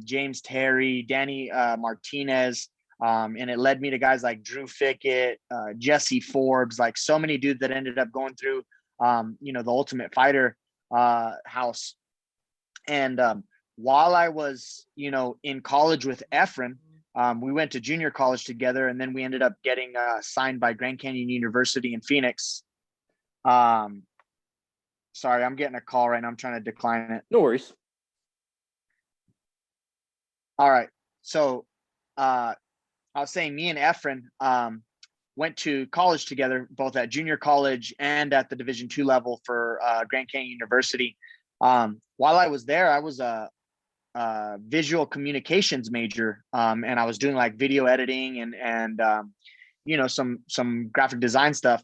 James Terry, Danny Martinez. And it led me to guys like Drew Fickett, Jesse Forbes, like so many dudes that ended up going through, the Ultimate Fighter house. And while I was, in college with Efren, we went to junior college together, and then we ended up getting signed by Grand Canyon University in Phoenix. Sorry, I'm getting a call right now. I'm trying to decline it. No worries. All right. So I was saying, me and Efren went to college together, both at junior college and at the Division II level for Grand Canyon University. While I was there, I was a visual communications major, and I was doing like video editing and some graphic design stuff.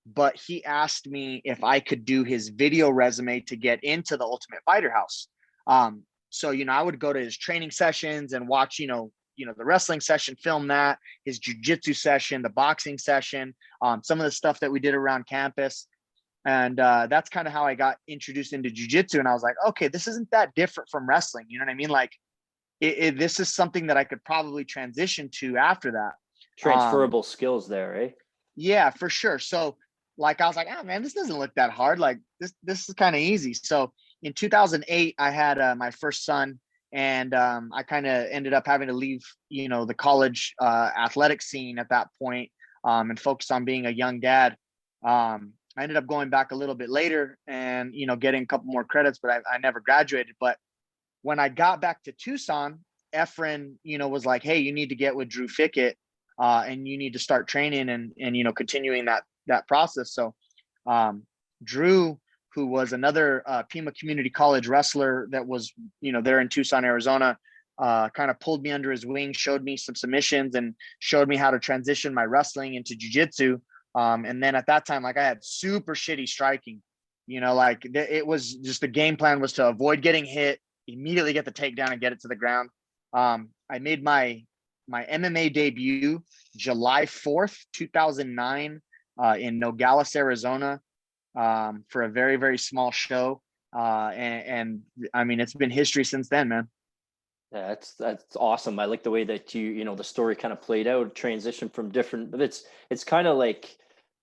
But he asked me if I could do his video resume to get into the Ultimate Fighter house. So I would go to his training sessions and watch the wrestling session, film that, his jiu-jitsu session, the boxing session, some of the stuff that we did around campus. And that's kind of how I got introduced into jiu-jitsu. And I was like, okay, this isn't that different from wrestling. You know what I mean? Like this is something that I could probably transition to after that. Transferable skills there, eh? Yeah, for sure. So like, I was like, oh man, this doesn't look that hard. Like this is kind of easy. So in 2008, I had my first son, and I kind of ended up having to leave, the college athletic scene at that point, and focus on being a young dad. I ended up going back a little bit later and, getting a couple more credits, but I never graduated. But when I got back to Tucson, Efren, was like, hey, you need to get with Drew Fickett, and you need to start training and continuing that process. So Drew, who was another Pima Community College wrestler that was, there in Tucson, Arizona, kind of pulled me under his wing, showed me some submissions, and showed me how to transition my wrestling into jiu-jitsu. And then at that time, like, I had super shitty striking, it was just, the game plan was to avoid getting hit, immediately get the takedown and get it to the ground. I made my MMA debut July 4th, 2009, in Nogales, Arizona, for a very, very small show. And I mean, it's been history since then, man. Yeah, that's awesome. I like the way that the story kind of played out, transition from different, but it's kind of like,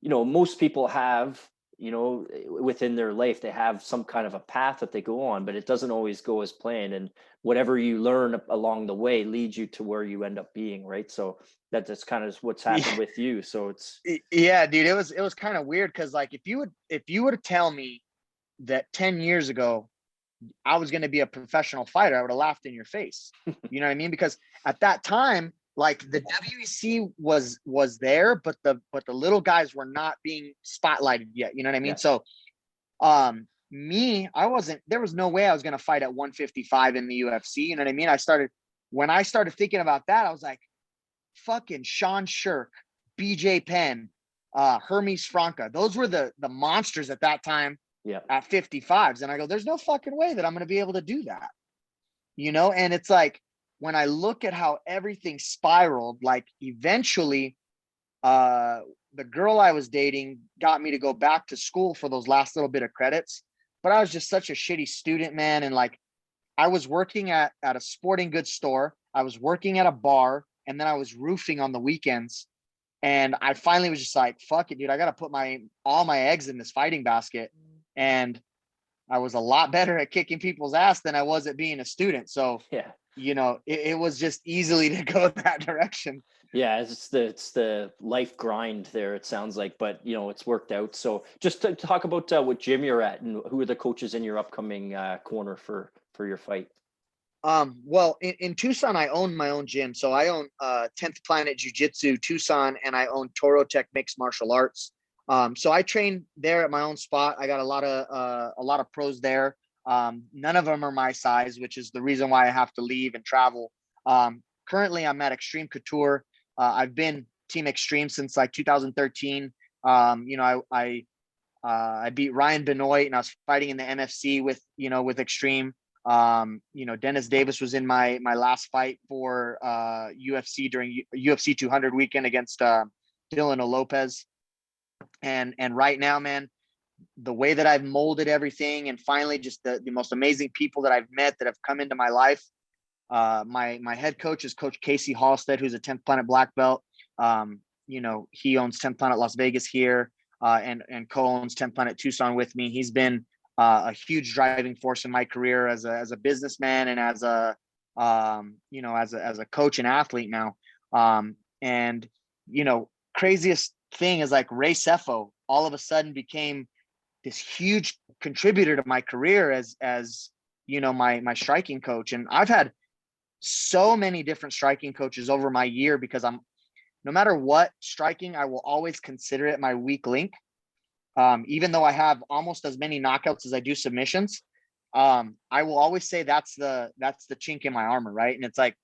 most people have, within their life, they have some kind of a path that they go on, but it doesn't always go as planned. And whatever you learn along the way leads you to where you end up being, right? So that's kind of what's happened with you. So yeah, dude, it was kind of weird. Cause like, if you were to tell me that 10 years ago, I was going to be a professional fighter, I would have laughed in your face. You know what I mean? Because at that time, like, the WEC was there, but the little guys were not being spotlighted yet. You know what I mean? Yeah. So, there was no way I was going to fight at 155 in the UFC. You know what I mean? When I started thinking about that, I was like, fucking Sean Shirk, BJ Penn, Hermes Franca. Those were the monsters at that time. Yeah. At 55s. And I go, there's no fucking way that I'm going to be able to do that. And it's like, when I look at how everything spiraled, like, eventually the girl I was dating got me to go back to school for those last little bit of credits. But I was just such a shitty student, man. And like, I was working at a sporting goods store. I was working at a bar, and then I was roofing on the weekends. And I finally was just like, fuck it, dude. I got to put all my eggs in this fighting basket. And I was a lot better at kicking people's ass than I was at being a student. So, Yeah. It was just easily to go that direction. Yeah, it's the life grind there, it sounds like, but it's worked out. So just to talk about what gym you're at and who are the coaches in your upcoming corner for your fight. Well, in Tucson, I own my own gym. So I own 10th Planet Jiu-Jitsu Tucson, and I own Toro Tech Mixed Martial Arts. So I train there at my own spot. I got a lot of pros there. None of them are my size, which is the reason why I have to leave and travel. Currently, I'm at Extreme Couture. I've been Team Extreme since like 2013. I beat Ryan Benoit, and I was fighting in the NFC with Extreme. Dennis Davis was in my last fight for UFC during UFC 200 weekend against Dylan Lopez. And right now, man, the way that I've molded everything, and finally just the most amazing people that I've met that have come into my life. My head coach is Coach Casey Halstead, who's a 10th Planet black belt. He owns 10th Planet Las Vegas here, and co-owns 10th Planet Tucson with me. He's been a huge driving force in my career as a businessman and as a coach and athlete now. Craziest thing is like Ray Sefo all of a sudden became this huge contributor to my career as my striking coach. And I've had so many different striking coaches over my year, because no matter what striking, I will always consider it my weak link. Even though I have almost as many knockouts as I do submissions, I will always say that's the chink in my armor, right? And it's like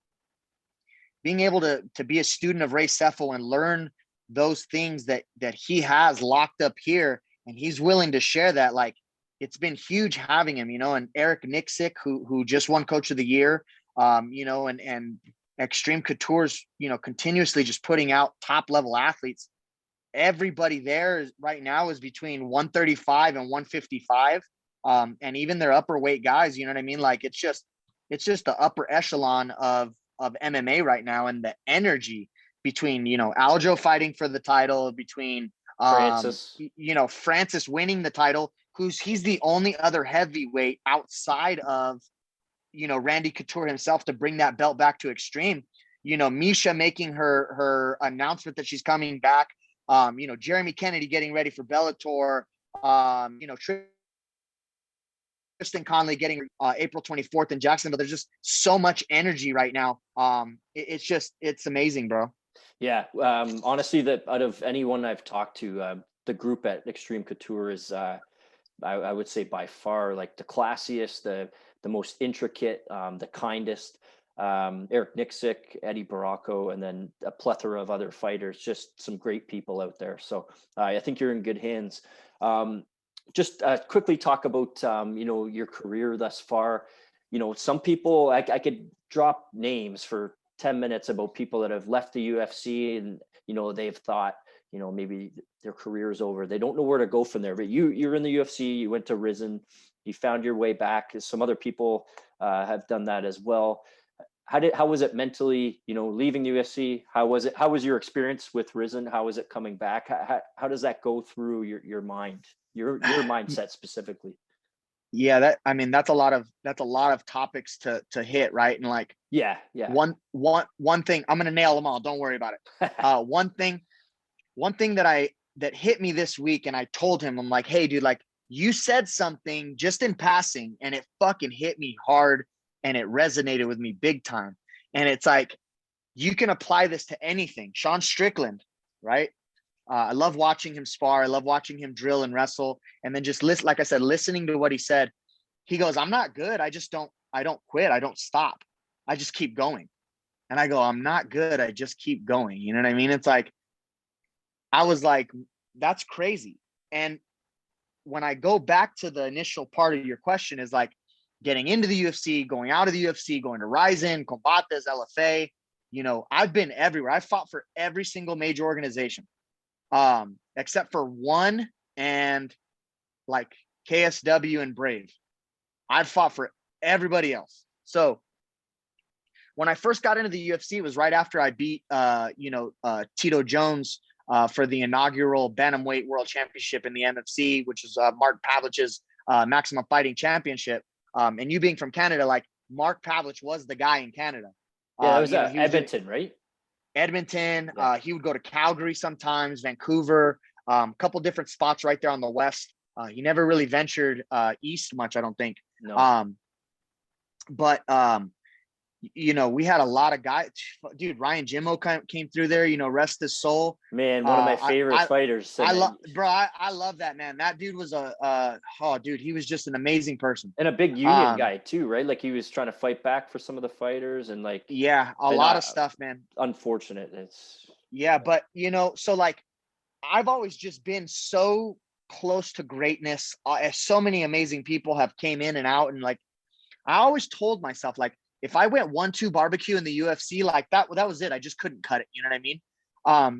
being able to be a student of Ray Sefo and learn those things that he has locked up here, and he's willing to share that. Like, it's been huge having him, and Eric Nixick, who just won Coach of the Year, and Extreme Couture's, continuously just putting out top level athletes. Everybody there right now is between 135 and 155. And even their upper weight guys, you know what I mean? Like, it's just the upper echelon of MMA right now. And the energy between, Aljo fighting for the title, between, Francis. Francis winning the title, he's the only other heavyweight outside of, Randy Couture himself to bring that belt back to Extreme. Misha making her announcement that she's coming back. Jeremy Kennedy getting ready for Bellator. Tristan Conley getting April 24th in Jacksonville. There's just so much energy right now. It's amazing, bro. Yeah. Honestly, that out of anyone I've talked to, the group at Extreme Couture is, I would say by far, like the classiest, the most intricate, the kindest. Eric Nixick, Eddie Baracco, and then a plethora of other fighters, just some great people out there. So I think you're in good hands. Just quickly talk about, your career thus far. Some people, I could drop names for 10 minutes about people that have left the UFC and, they've thought, maybe their career is over. They don't know where to go from there. But you're in the UFC, you went to Risen, you found your way back. Some other people have done that as well. How was it mentally, leaving the UFC? How was your experience with Risen? How was it coming back? How does that go through your mind, your mindset specifically? Yeah, that's a lot of topics to hit, right? And like, yeah. One thing, I'm gonna nail them all. Don't worry about it. One thing that hit me this week, and I told him, I'm like, hey, dude, like, you said something just in passing, and it fucking hit me hard, and it resonated with me big time. And it's like, you can apply this to anything. Sean Strickland, right? I love watching him spar. I love watching him drill and wrestle. And then just like I said, listening to what he said, he goes, I'm not good. I don't quit. I don't stop. I just keep going. And I go, I'm not good. I just keep going. You know what I mean? It's like, I was like, that's crazy. And when I go back to the initial part of your question, is like getting into the UFC, going out of the UFC, going to Ryzen, Combates, LFA, I've been everywhere. I fought for every single major organization. Except for one, and like KSW and Brave. I've fought for everybody else. So when I first got into the UFC, it was right after I beat, Tito Jones for the inaugural Bantamweight World Championship in the MFC, which is Mark Pavlich's Maximum Fighting Championship. And you being from Canada, like Mark Pavlich was the guy in Canada. Yeah, that was Edmonton, right? Edmonton. Yeah. He would go to Calgary sometimes, Vancouver, a couple different spots right there on the west. He never really ventured east much, I don't think. No. We had a lot of guys. Dude, Ryan Jimmo came through there. Rest his soul. Man, one of my favorite fighters. I love that man. That dude was he was just an amazing person and a big union guy too, right? Like he was trying to fight back for some of the fighters and like a lot of stuff, man. Unfortunate. But so like I've always just been so close to greatness. As so many amazing people have came in and out, and like I always told myself, like, if I went 1-2 barbecue in the UFC, like that was it. I just couldn't cut it. You know what I mean?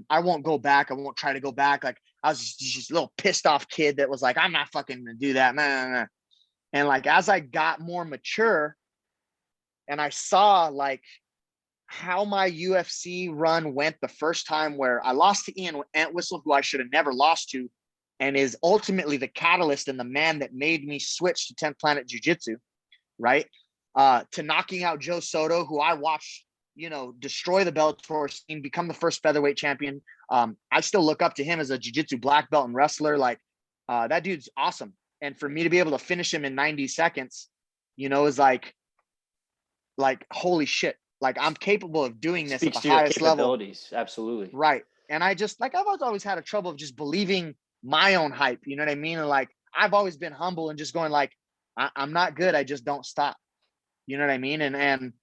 I won't go back. I won't try to go back. Like I was just a little pissed off kid that was like, I'm not fucking gonna do that. Nah. And like, as I got more mature and I saw like how my UFC run went the first time, where I lost to Ian Entwistle, who I should have never lost to, and is ultimately the catalyst and the man that made me switch to 10th Planet Jiu-Jitsu, right? To knocking out Joe Soto, who I watched, destroy the Bellator scene, become the first featherweight champion. I still look up to him as a jiu-jitsu black belt and wrestler. Like that dude's awesome. And for me to be able to finish him in 90 seconds, is like holy shit. Like I'm capable of doing this at the highest level. Absolutely. Right. And I just like, I've always had a trouble of just believing my own hype. You know what I mean? And like, I've always been humble and just going like, I'm not good. I just don't stop. You know what I mean? And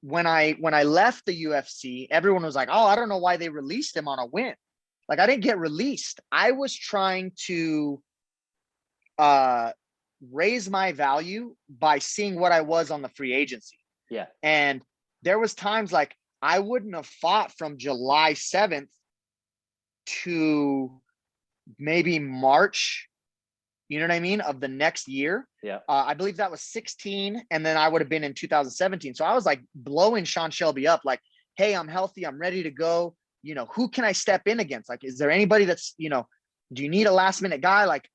when I left the UFC, everyone was like, oh, I don't know why they released him on a win. Like I didn't get released. I was trying to raise my value by seeing what I was on the free agency. Yeah. And there was times like I wouldn't have fought from July 7th to maybe March, you know what I mean, of the next year. Yeah. I believe that was 16, and then I would have been in 2017. So I was like blowing Sean Shelby up, like, hey, I'm healthy, I'm ready to go. Who can I step in against? Like, is there anybody that's, do you need a last minute guy? Like,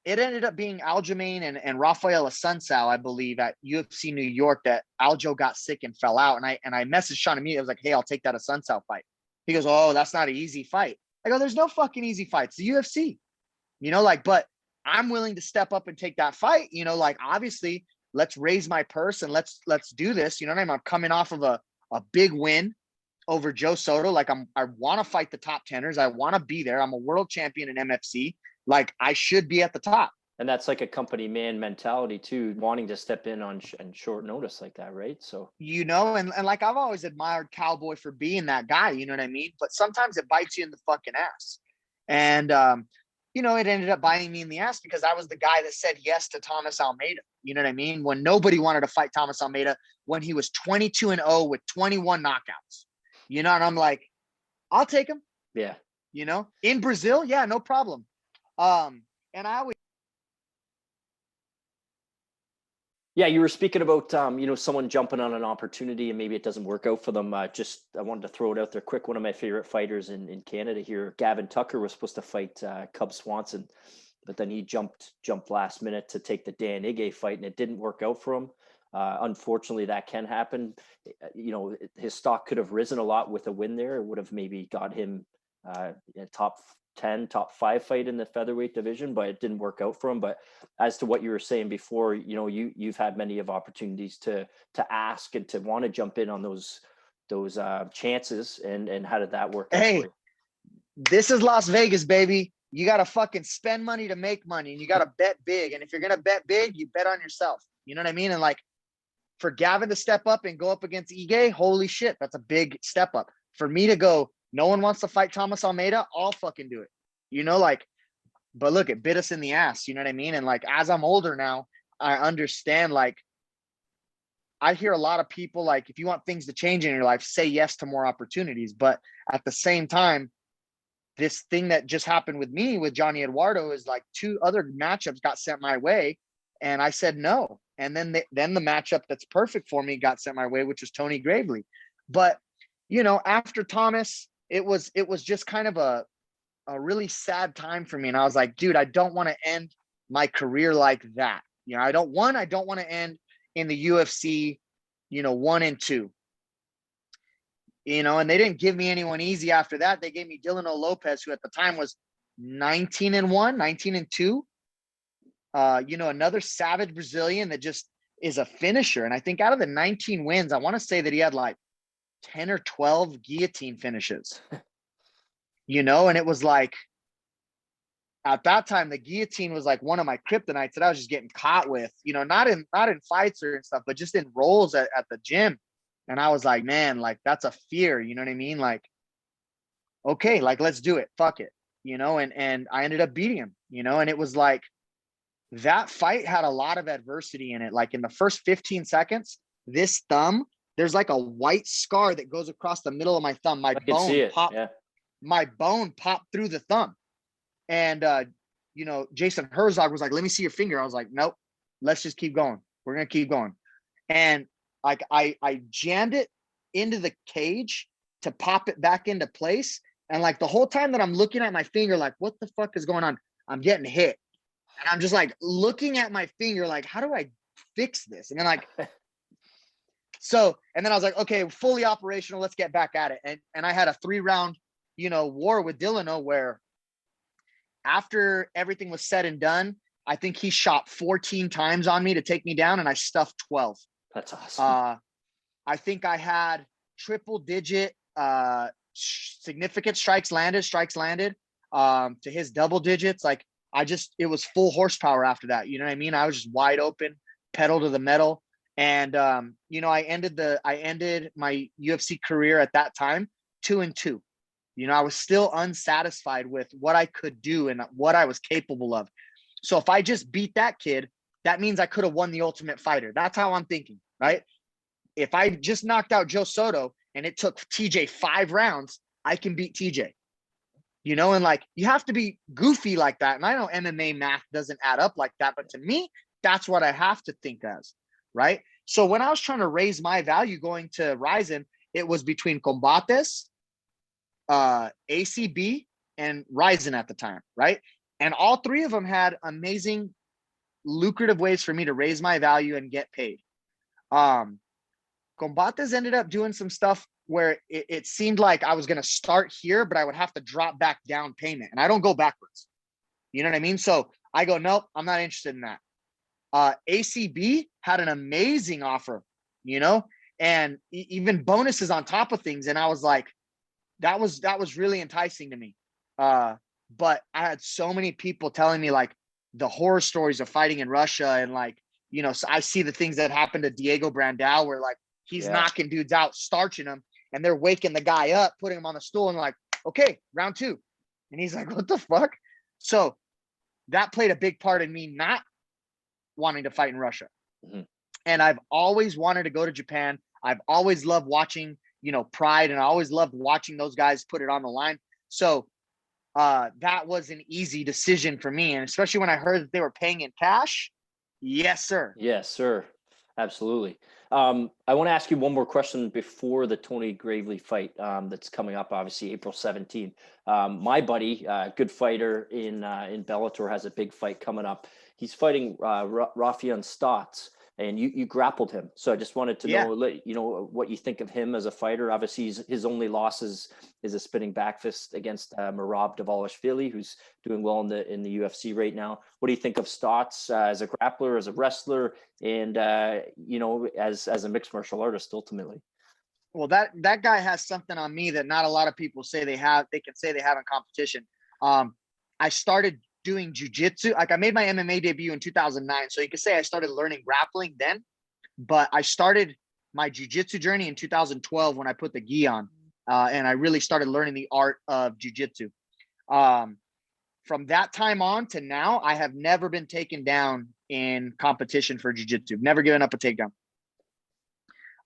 it ended up being Aljamain and Rafael Asuncao, I believe, at UFC New York, that Aljo got sick and fell out. And I messaged Sean immediately. I was like, hey, I'll take that Asuncao fight. He goes, oh, that's not an easy fight. I go, there's no fucking easy fights. The UFC, but I'm willing to step up and take that fight. Like obviously let's raise my purse and let's do this. You know what I mean? I'm coming off of a big win over Joe Soto. Like I want to fight the top teners. I want to be there. I'm a world champion in MFC. Like I should be at the top. And that's like a company man mentality too, wanting to step in on short notice like that. Right. So, and like, I've always admired Cowboy for being that guy, you know what I mean? But sometimes it bites you in the fucking ass. And, it ended up biting me in the ass because I was the guy that said yes to Thomas Almeida. You know what I mean? When nobody wanted to fight Thomas Almeida, when he was 22-0 with 21 knockouts, and I'm like, I'll take him. Yeah. In Brazil. Yeah, no problem. And I always. Yeah, you were speaking about, someone jumping on an opportunity and maybe it doesn't work out for them. I wanted to throw it out there quick. One of my favorite fighters in Canada here, Gavin Tucker, was supposed to fight Cub Swanson, but then he jumped last minute to take the Dan Ige fight, and it didn't work out for him. Unfortunately, that can happen. His stock could have risen a lot with a win there. It would have maybe got him a top 10, top 5 fight in the featherweight division, but it didn't work out for him. But as to what you were saying before, you've had many of opportunities to ask and to want to jump in on those chances, and how did that work out? Hey, this is Las Vegas, baby. You got to fucking spend money to make money, and you got to bet big. And if you're going to bet big, you bet on yourself. You know what I mean? And like for Gavin to step up and go up against Ige, holy shit, that's a big step up. For me to go, no one wants to fight Thomas Almeida, I'll fucking do it. But look, it bit us in the ass, you know what I mean? And like, as I'm older now, I understand, like, I hear a lot of people, like, if you want things to change in your life, say yes to more opportunities. But at the same time, this thing that just happened with me with Johnny Eduardo is like 2 other matchups got sent my way. And I said no. And then the matchup that's perfect for me got sent my way, which was Tony Gravely. But, after Thomas, it was just kind of a really sad time for me. And I was like, dude, I don't want to end my career like that. I don't want to end in the UFC, 1 and 2. And they didn't give me anyone easy after that. They gave me Dilano Lopez, who at the time was 19-1, 19-2. Another savage Brazilian that just is a finisher. And I think out of the 19 wins, I want to say that he had like 10 or 12 guillotine finishes. And it was like, at that time, the guillotine was like one of my kryptonites that I was just getting caught with, not in fights or stuff, but just in rolls at the gym. And I was like, man, like that's a fear, you know what I mean? Like, okay, like let's do it. Fuck it. And I ended up beating him, and it was like, that fight had a lot of adversity in it. Like in the first 15 seconds, this thumb, there's like a white scar that goes across the middle of my thumb. My bone popped through the thumb. And, Jason Herzog was like, let me see your finger. I was like, nope, let's just keep going. We're going to keep going. And like, I jammed it into the cage to pop it back into place. And like the whole time that I'm looking at my finger, like, what the fuck is going on? I'm getting hit. And I'm just like looking at my finger, like, how do I fix this? And then like, and then I was like, okay, fully operational. Let's get back at it. And I had a 3-round, war with Dilano where after everything was said and done, I think he shot 14 times on me to take me down and I stuffed 12. That's awesome. I think I had triple digit significant strikes landed to his double digits. Like it was full horsepower after that. You know what I mean? I was just wide open, pedal to the metal. And, I ended my UFC career at that time 2-2. I was still unsatisfied with what I could do and what I was capable of. So if I just beat that kid, that means I could have won the Ultimate Fighter. That's how I'm thinking, right? If I just knocked out Joe Soto and it took TJ 5 rounds, I can beat TJ. And like, you have to be goofy like that. And I know MMA math doesn't add up like that, but to me, that's what I have to think as, right? So when I was trying to raise my value going to Ryzen, it was between Combates, ACB, and Ryzen at the time, right? And all 3 of them had amazing, lucrative ways for me to raise my value and get paid. Combates ended up doing some stuff where it seemed like I was going to start here, but I would have to drop back down payment. And I don't go backwards. You know what I mean? So I go, nope, I'm not interested in that. ACB had an amazing offer, and even bonuses on top of things. And I was like, that was really enticing to me. But I had so many people telling me like the horror stories of fighting in Russia. And like, so I see the things that happened to Diego Brandao where like he's knocking dudes out, starching them, and they're waking the guy up, putting him on the stool and like, okay, round 2. And he's like, what the fuck? So that played a big part in me not wanting to fight in Russia. Mm-hmm. And I've always wanted to go to Japan. I've always loved watching, Pride, and I always loved watching those guys put it on the line. So that was an easy decision for me. And especially when I heard that they were paying in cash. Yes, sir. Yes, sir. Absolutely. I want to ask you one more question before the Tony Gravely fight that's coming up, obviously April 17th. My buddy, good fighter in Bellator, has a big fight coming up. He's fighting Rafian Stotts, and you grappled him. So I just wanted to know, what you think of him as a fighter. Obviously, his only loss is a spinning back fist against Merab Dvalishvili, who's doing well in the UFC right now. What do you think of Stotts as a grappler, as a wrestler, and as a mixed martial artist ultimately? Well, that guy has something on me that not a lot of people say they have. They can say they have in competition. I started doing jiu-jitsu. Like I made my MMA debut in 2009. So you could say I started learning grappling then, but I started my jiu-jitsu journey in 2012 when I put the gi on. And I really started learning the art of jiu-jitsu. From that time on to now, I have never been taken down in competition for jiu-jitsu. Never given up a takedown.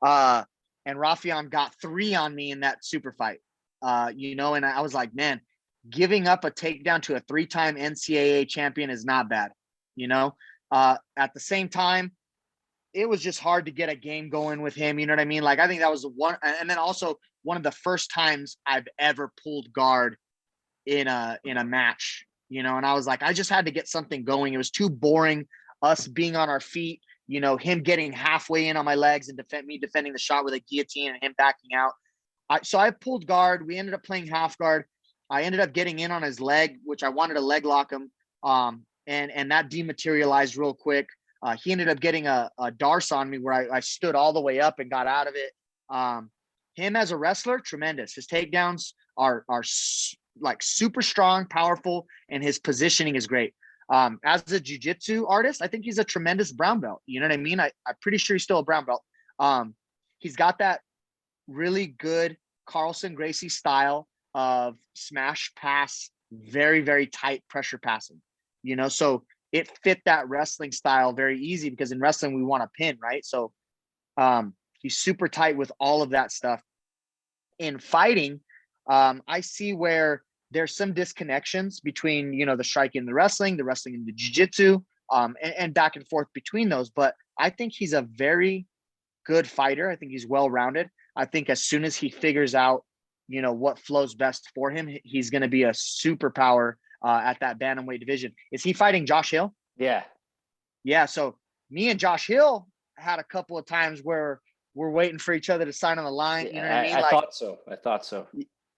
And Rafian got 3 on me in that super fight. And I was like, man, giving up a takedown to a 3-time NCAA champion is not bad, At the same time, it was just hard to get a game going with him. You know what I mean? Like, I think that was one. And then also one of the first times I've ever pulled guard in a match, you know, and I was like, I just had to get something going. It was too boring, us being on our feet, you know, him getting halfway in on my legs and me defending the shot with a guillotine and him backing out. So I pulled guard. We ended up playing half guard. I ended up getting in on his leg, which I wanted to leg lock him. And that dematerialized real quick. He ended up getting a darce on me where I stood all the way up and got out of it. Him as a wrestler, tremendous. His takedowns are like super strong, powerful, and his positioning is great. As a jiu-jitsu artist, I think he's a tremendous brown belt. You know what I mean? I'm pretty sure he's still a brown belt. He's got that really good Carlson Gracie style of smash pass, very, very tight pressure passing, you know, so it fit that wrestling style very easy because in wrestling, we want to pin, right? So he's super tight with all of that stuff. In fighting, I see where there's some disconnections between, you know, the striking and the wrestling and the jiu-jitsu, and back and forth between those. But I think he's a very good fighter. I think he's well-rounded. I think as soon as he figures out, you know, what flows best for him, he's going to be a superpower at that bantamweight division. Is he fighting Josh Hill? Yeah. Yeah. So me and Josh Hill had a couple of times where we're waiting for each other to sign on the line. You know what I mean? I thought so.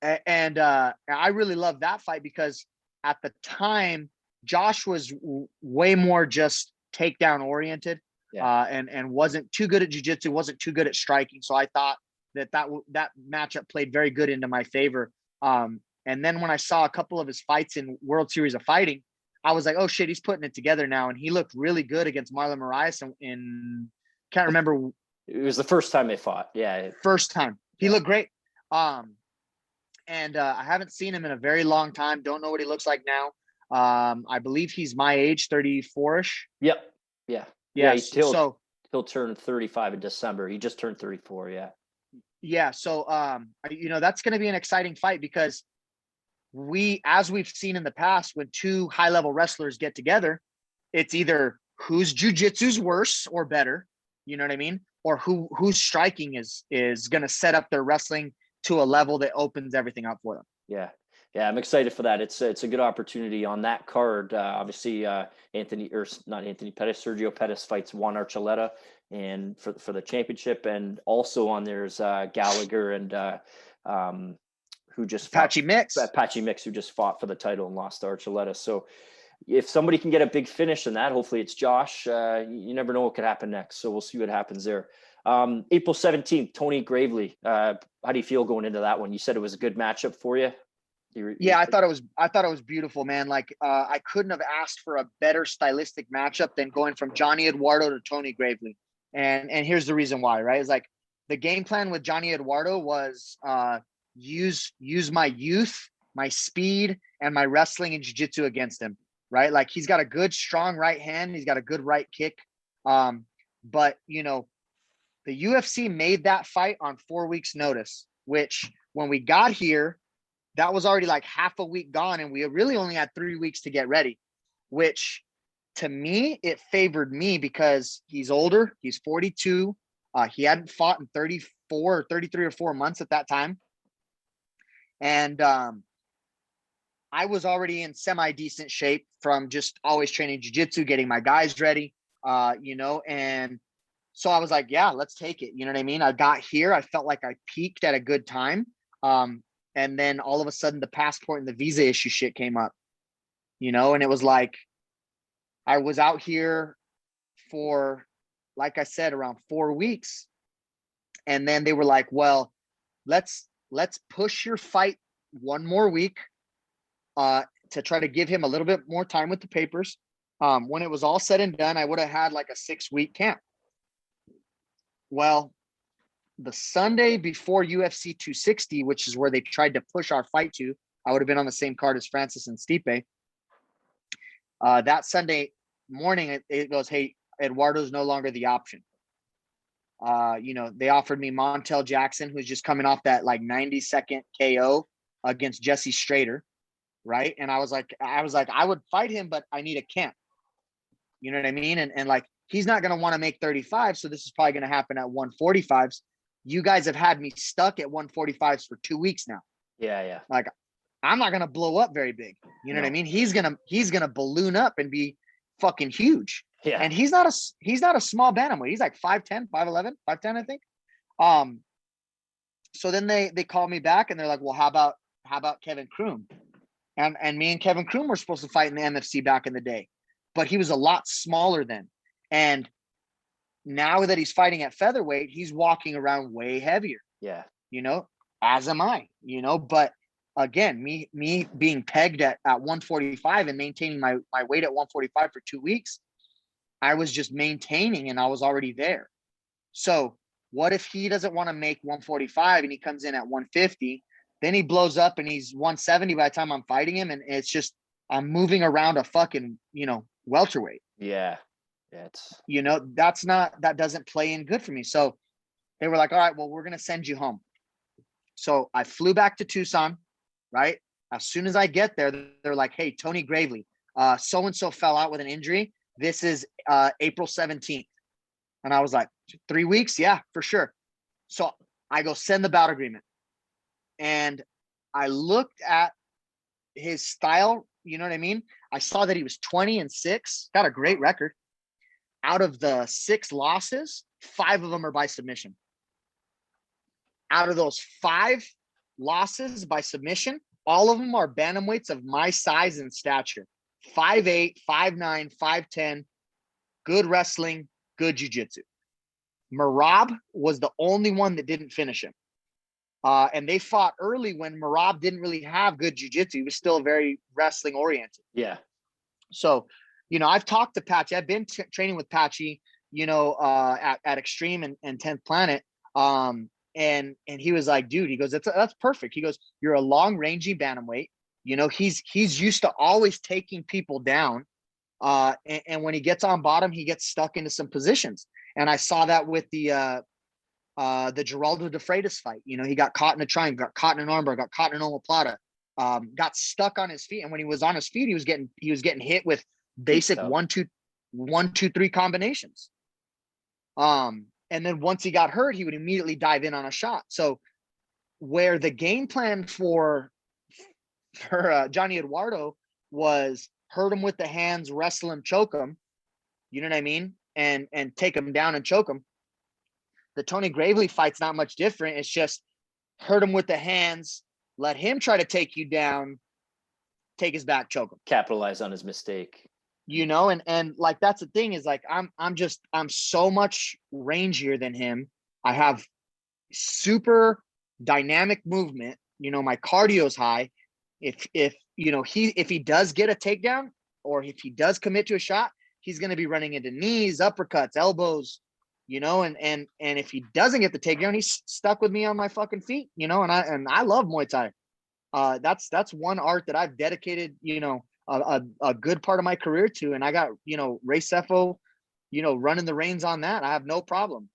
And I really love that fight because at the time, Josh was way more just takedown oriented, and wasn't too good at jiu-jitsu, wasn't too good at striking. So I thought that matchup played very good into my favor. And then when I saw a couple of his fights in World Series of Fighting, I was like, oh shit, he's putting it together now. And he looked really good against Marlon Moraes can't remember. It was the first time they fought. Yeah. First time. He looked great. And I haven't seen him in a very long time. Don't know what he looks like now. I believe he's my age, 34-ish. Yep. Yeah. He'll turn 35 in December. He just turned 34. Yeah. Yeah. So, you know, that's going to be an exciting fight because as we've seen in the past, when two high-level wrestlers get together, it's either whose jiu-jitsu's worse or better, you know what I mean? Or whose striking is going to set up their wrestling to a level that opens everything up for them. Yeah. Yeah. I'm excited for that. It's a good opportunity on that card. Obviously, Sergio Pettis fights Juan Archuleta and for the championship. And also on there's Gallagher and who just Patchy Mix, who just fought for the title and lost to Archuleta. So if somebody can get a big finish in that, hopefully it's Josh. You never know what could happen next. So we'll see what happens there. April 17th, Tony Gravely. How do you feel going into that one? You said it was a good matchup for you. I thought it was beautiful, man. Like I couldn't have asked for a better stylistic matchup than going from Johnny Eduardo to Tony Gravely. And here's the reason why, right? It's like the game plan with Johnny Eduardo was use my youth, my speed, and my wrestling and jiu-jitsu against him, right? Like he's got a good, strong right hand. He's got a good right kick. But, you know, the UFC made that fight on 4 weeks notice, which when we got here, that was already like half a week gone. And we really only had 3 weeks to get ready, which to me, it favored me because he's older. He's 42. He hadn't fought in 34 or 33 or 4 months at that time. And I was already in semi-decent shape from just always training jiu-jitsu, getting my guys ready, you know, and so I was like, yeah, let's take it. You know what I mean? I got here. I felt like I peaked at a good time. And then all of a sudden the passport and the visa issue shit came up, you know, and it was like, I was out here for, like I said, around 4 weeks. And then they were like, well, let's push your fight 1 more week to try to give him a little bit more time with the papers. When it was all said and done, I would have had like a 6-week camp. Well, the Sunday before UFC 260, which is where they tried to push our fight to, I would have been on the same card as Francis and Stipe. That Sunday morning, it goes, hey, Eduardo's no longer the option. You know, they offered me Montel Jackson, who's just coming off that like 90-second KO against Jesse Strader, right? And I was like, I would fight him, but I need a camp. You know what I mean? And like, he's not going to want to make 35. So this is probably going to happen at 145s. You guys have had me stuck at 145s for 2 weeks now. Yeah. Like, I'm not going to blow up very big. You know what I mean? He's going to balloon up and be fucking huge. Yeah. And he's not a small bantamweight. He's like 5'10", 5'11", 5'10", I think. So then they call me back and they're like, well, how about Kevin Kroom? And me and Kevin Kroom were supposed to fight in the MFC back in the day, but he was a lot smaller then. And now that he's fighting at featherweight, he's walking around way heavier. Yeah. You know, as am I, you know, but again, me being pegged at 145 and maintaining my weight at 145 for 2 weeks, I was just maintaining and I was already there. So what if he doesn't want to make 145 and he comes in at 150, then he blows up and he's 170 by the time I'm fighting him. And it's just, I'm moving around a fucking, you know, welterweight. Yeah. It's, you know, that doesn't play in good for me. So they were like, all right, well, we're going to send you home. So I flew back to Tucson, right? As soon as I get there, they're like, hey, Tony Gravely, so-and-so fell out with an injury. This is April 17th. And I was like, 3 weeks? Yeah, for sure. So I go send the bout agreement. And I looked at his style, you know what I mean? I saw that he was 20-6, got a great record. Out of the 6 losses, 5 of them are by submission. Out of those 5 losses by submission, all of them are bantamweights of my size and stature. 5'8", 5'9", 5'10", good wrestling, good jiu-jitsu. Merab was the only one that didn't finish him. And they fought early when Merab didn't really have good jiu-jitsu. He was still very wrestling oriented. yeah. So, you know, I've talked to Patchy. I've been training with Patchy, you know, at Extreme and 10th Planet. And he was like, dude, he goes, that's perfect. He goes, you're a long rangey bantamweight. You know, he's used to always taking people down. And when he gets on bottom, he gets stuck into some positions. And I saw that with the Geraldo de Freitas fight. You know, he got caught in a triangle, got caught in an armbar, got caught in an omoplata, got stuck on his feet. And when he was on his feet, he was getting hit with basic 1-2-1-2-3 combinations. And then once he got hurt, he would immediately dive in on a shot. So where the game plan for Johnny Eduardo was hurt him with the hands, wrestle him, choke him, you know what I mean? And take him down and choke him. The Tony Gravely fight's not much different. It's just hurt him with the hands, let him try to take you down, take his back, choke him. Capitalize on his mistake. You know, and like, that's the thing is like, I'm so much rangier than him. I have super dynamic movement. You know, my cardio's high. If you know, if he does get a takedown or if he does commit to a shot, he's going to be running into knees, uppercuts, elbows, you know, and if he doesn't get the takedown, he's stuck with me on my fucking feet, you know, and I love Muay Thai. That's one art that I've dedicated, you know, a good part of my career to. And I got, you know, Ray Sefo, you know, running the reins on that. I have no problem.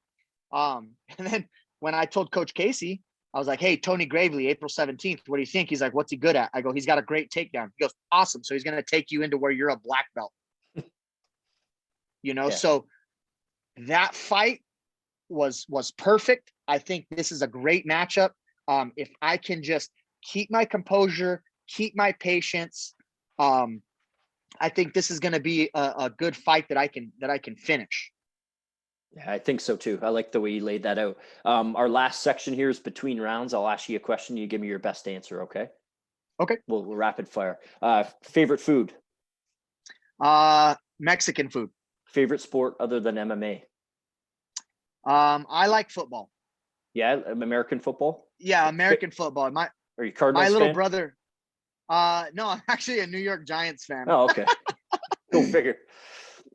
And then when I told Coach Casey, I was like, hey, Tony Gravely, April 17th, what do you think? He's like, what's he good at? I go, he's got a great takedown. He goes, awesome. So he's going to take you into where you're a black belt. You know, Yeah. So that fight was perfect. I think this is a great matchup. If I can just keep my composure, keep my patience, I think this is going to be a good fight that I can finish. Yeah, I think so too. I like the way you laid that out. Our last section here is between rounds. I'll ask you a question. You give me your best answer. Okay. Okay. We'll rapid fire. Favorite food? Mexican food. Favorite sport other than MMA? I like football. Yeah, American football. Yeah, American football. Are you Cardinals my little fan? brother. No, I'm actually a New York Giants fan. Oh, okay. Go figure.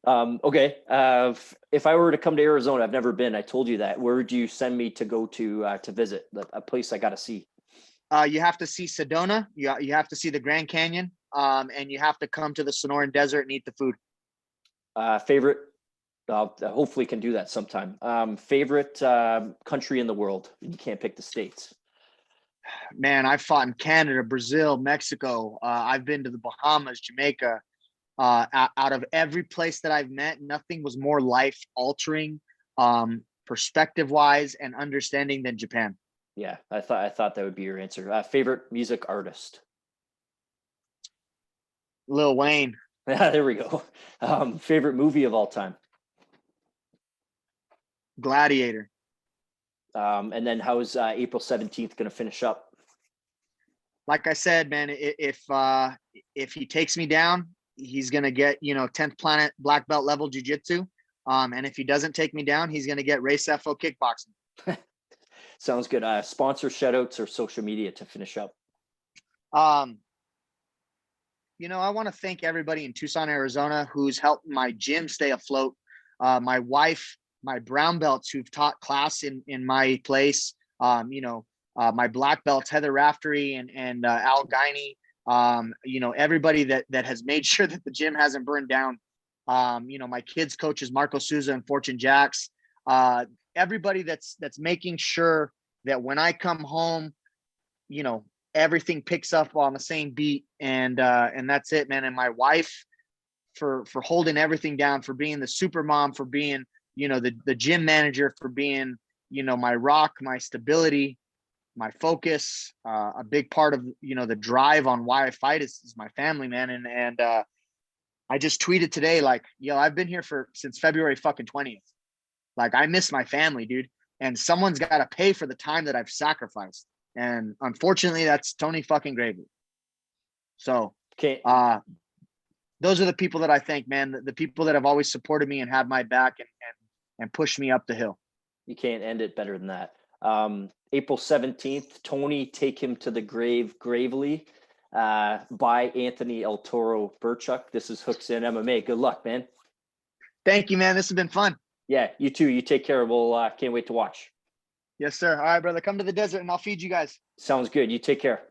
Okay. If I were to come to Arizona, I've never been. I told you that. Where would you send me to go to visit? A place I got to see. You have to see Sedona. You have to see the Grand Canyon. And you have to come to the Sonoran Desert and eat the food. Favorite? Hopefully can do that sometime. Favorite country in the world? You can't pick the states. Man, I've fought in Canada, Brazil, Mexico. I've been to the Bahamas, Jamaica, Out of every place that I've met, nothing was more life altering, perspective wise and understanding than Japan. Yeah, I thought that would be your answer. Favorite music artist? Lil Wayne. Yeah, there we go. Favorite movie of all time? Gladiator. And then how's April 17th going to finish up? Like I said, man, if he takes me down, he's gonna get 10th planet black belt level jiu-jitsu. And if he doesn't take me down, he's gonna get race FO kickboxing. Sounds good. Sponsor shoutouts or social media to finish up. I want to thank everybody in Tucson, Arizona, who's helped my gym stay afloat. My wife, my brown belts who've taught class in my place. My black belts, Heather Raftery and Al Guiney. Everybody that has made sure that the gym hasn't burned down. My kids coaches, Marco Souza and Fortune Jacks. Everybody that's making sure that when I come home, everything picks up on the same beat, and that's it, man. And my wife for holding everything down, for being the super mom, for being the gym manager, for being my rock, my stability, my focus. A big part of the drive on why I fight is my family, man. And I just tweeted today, like, I've been here since February fucking 20th. Like, I miss my family, dude. And someone's got to pay for the time that I've sacrificed. And unfortunately, that's Tony fucking Gravely. So, Okay. Those are the people that I thank, man. The people that have always supported me and had my back and pushed me up the hill. You can't end it better than that. April 17th, Tony, Take Him to the Grave Gravely, by Anthony El Toro Birchak. This is Hooks in MMA. Good luck, man. Thank you, man. This has been fun. Yeah, you too. You take care. We'll can't wait to watch. Yes, sir. All right, brother. Come to the desert and I'll feed you guys. Sounds good. You take care.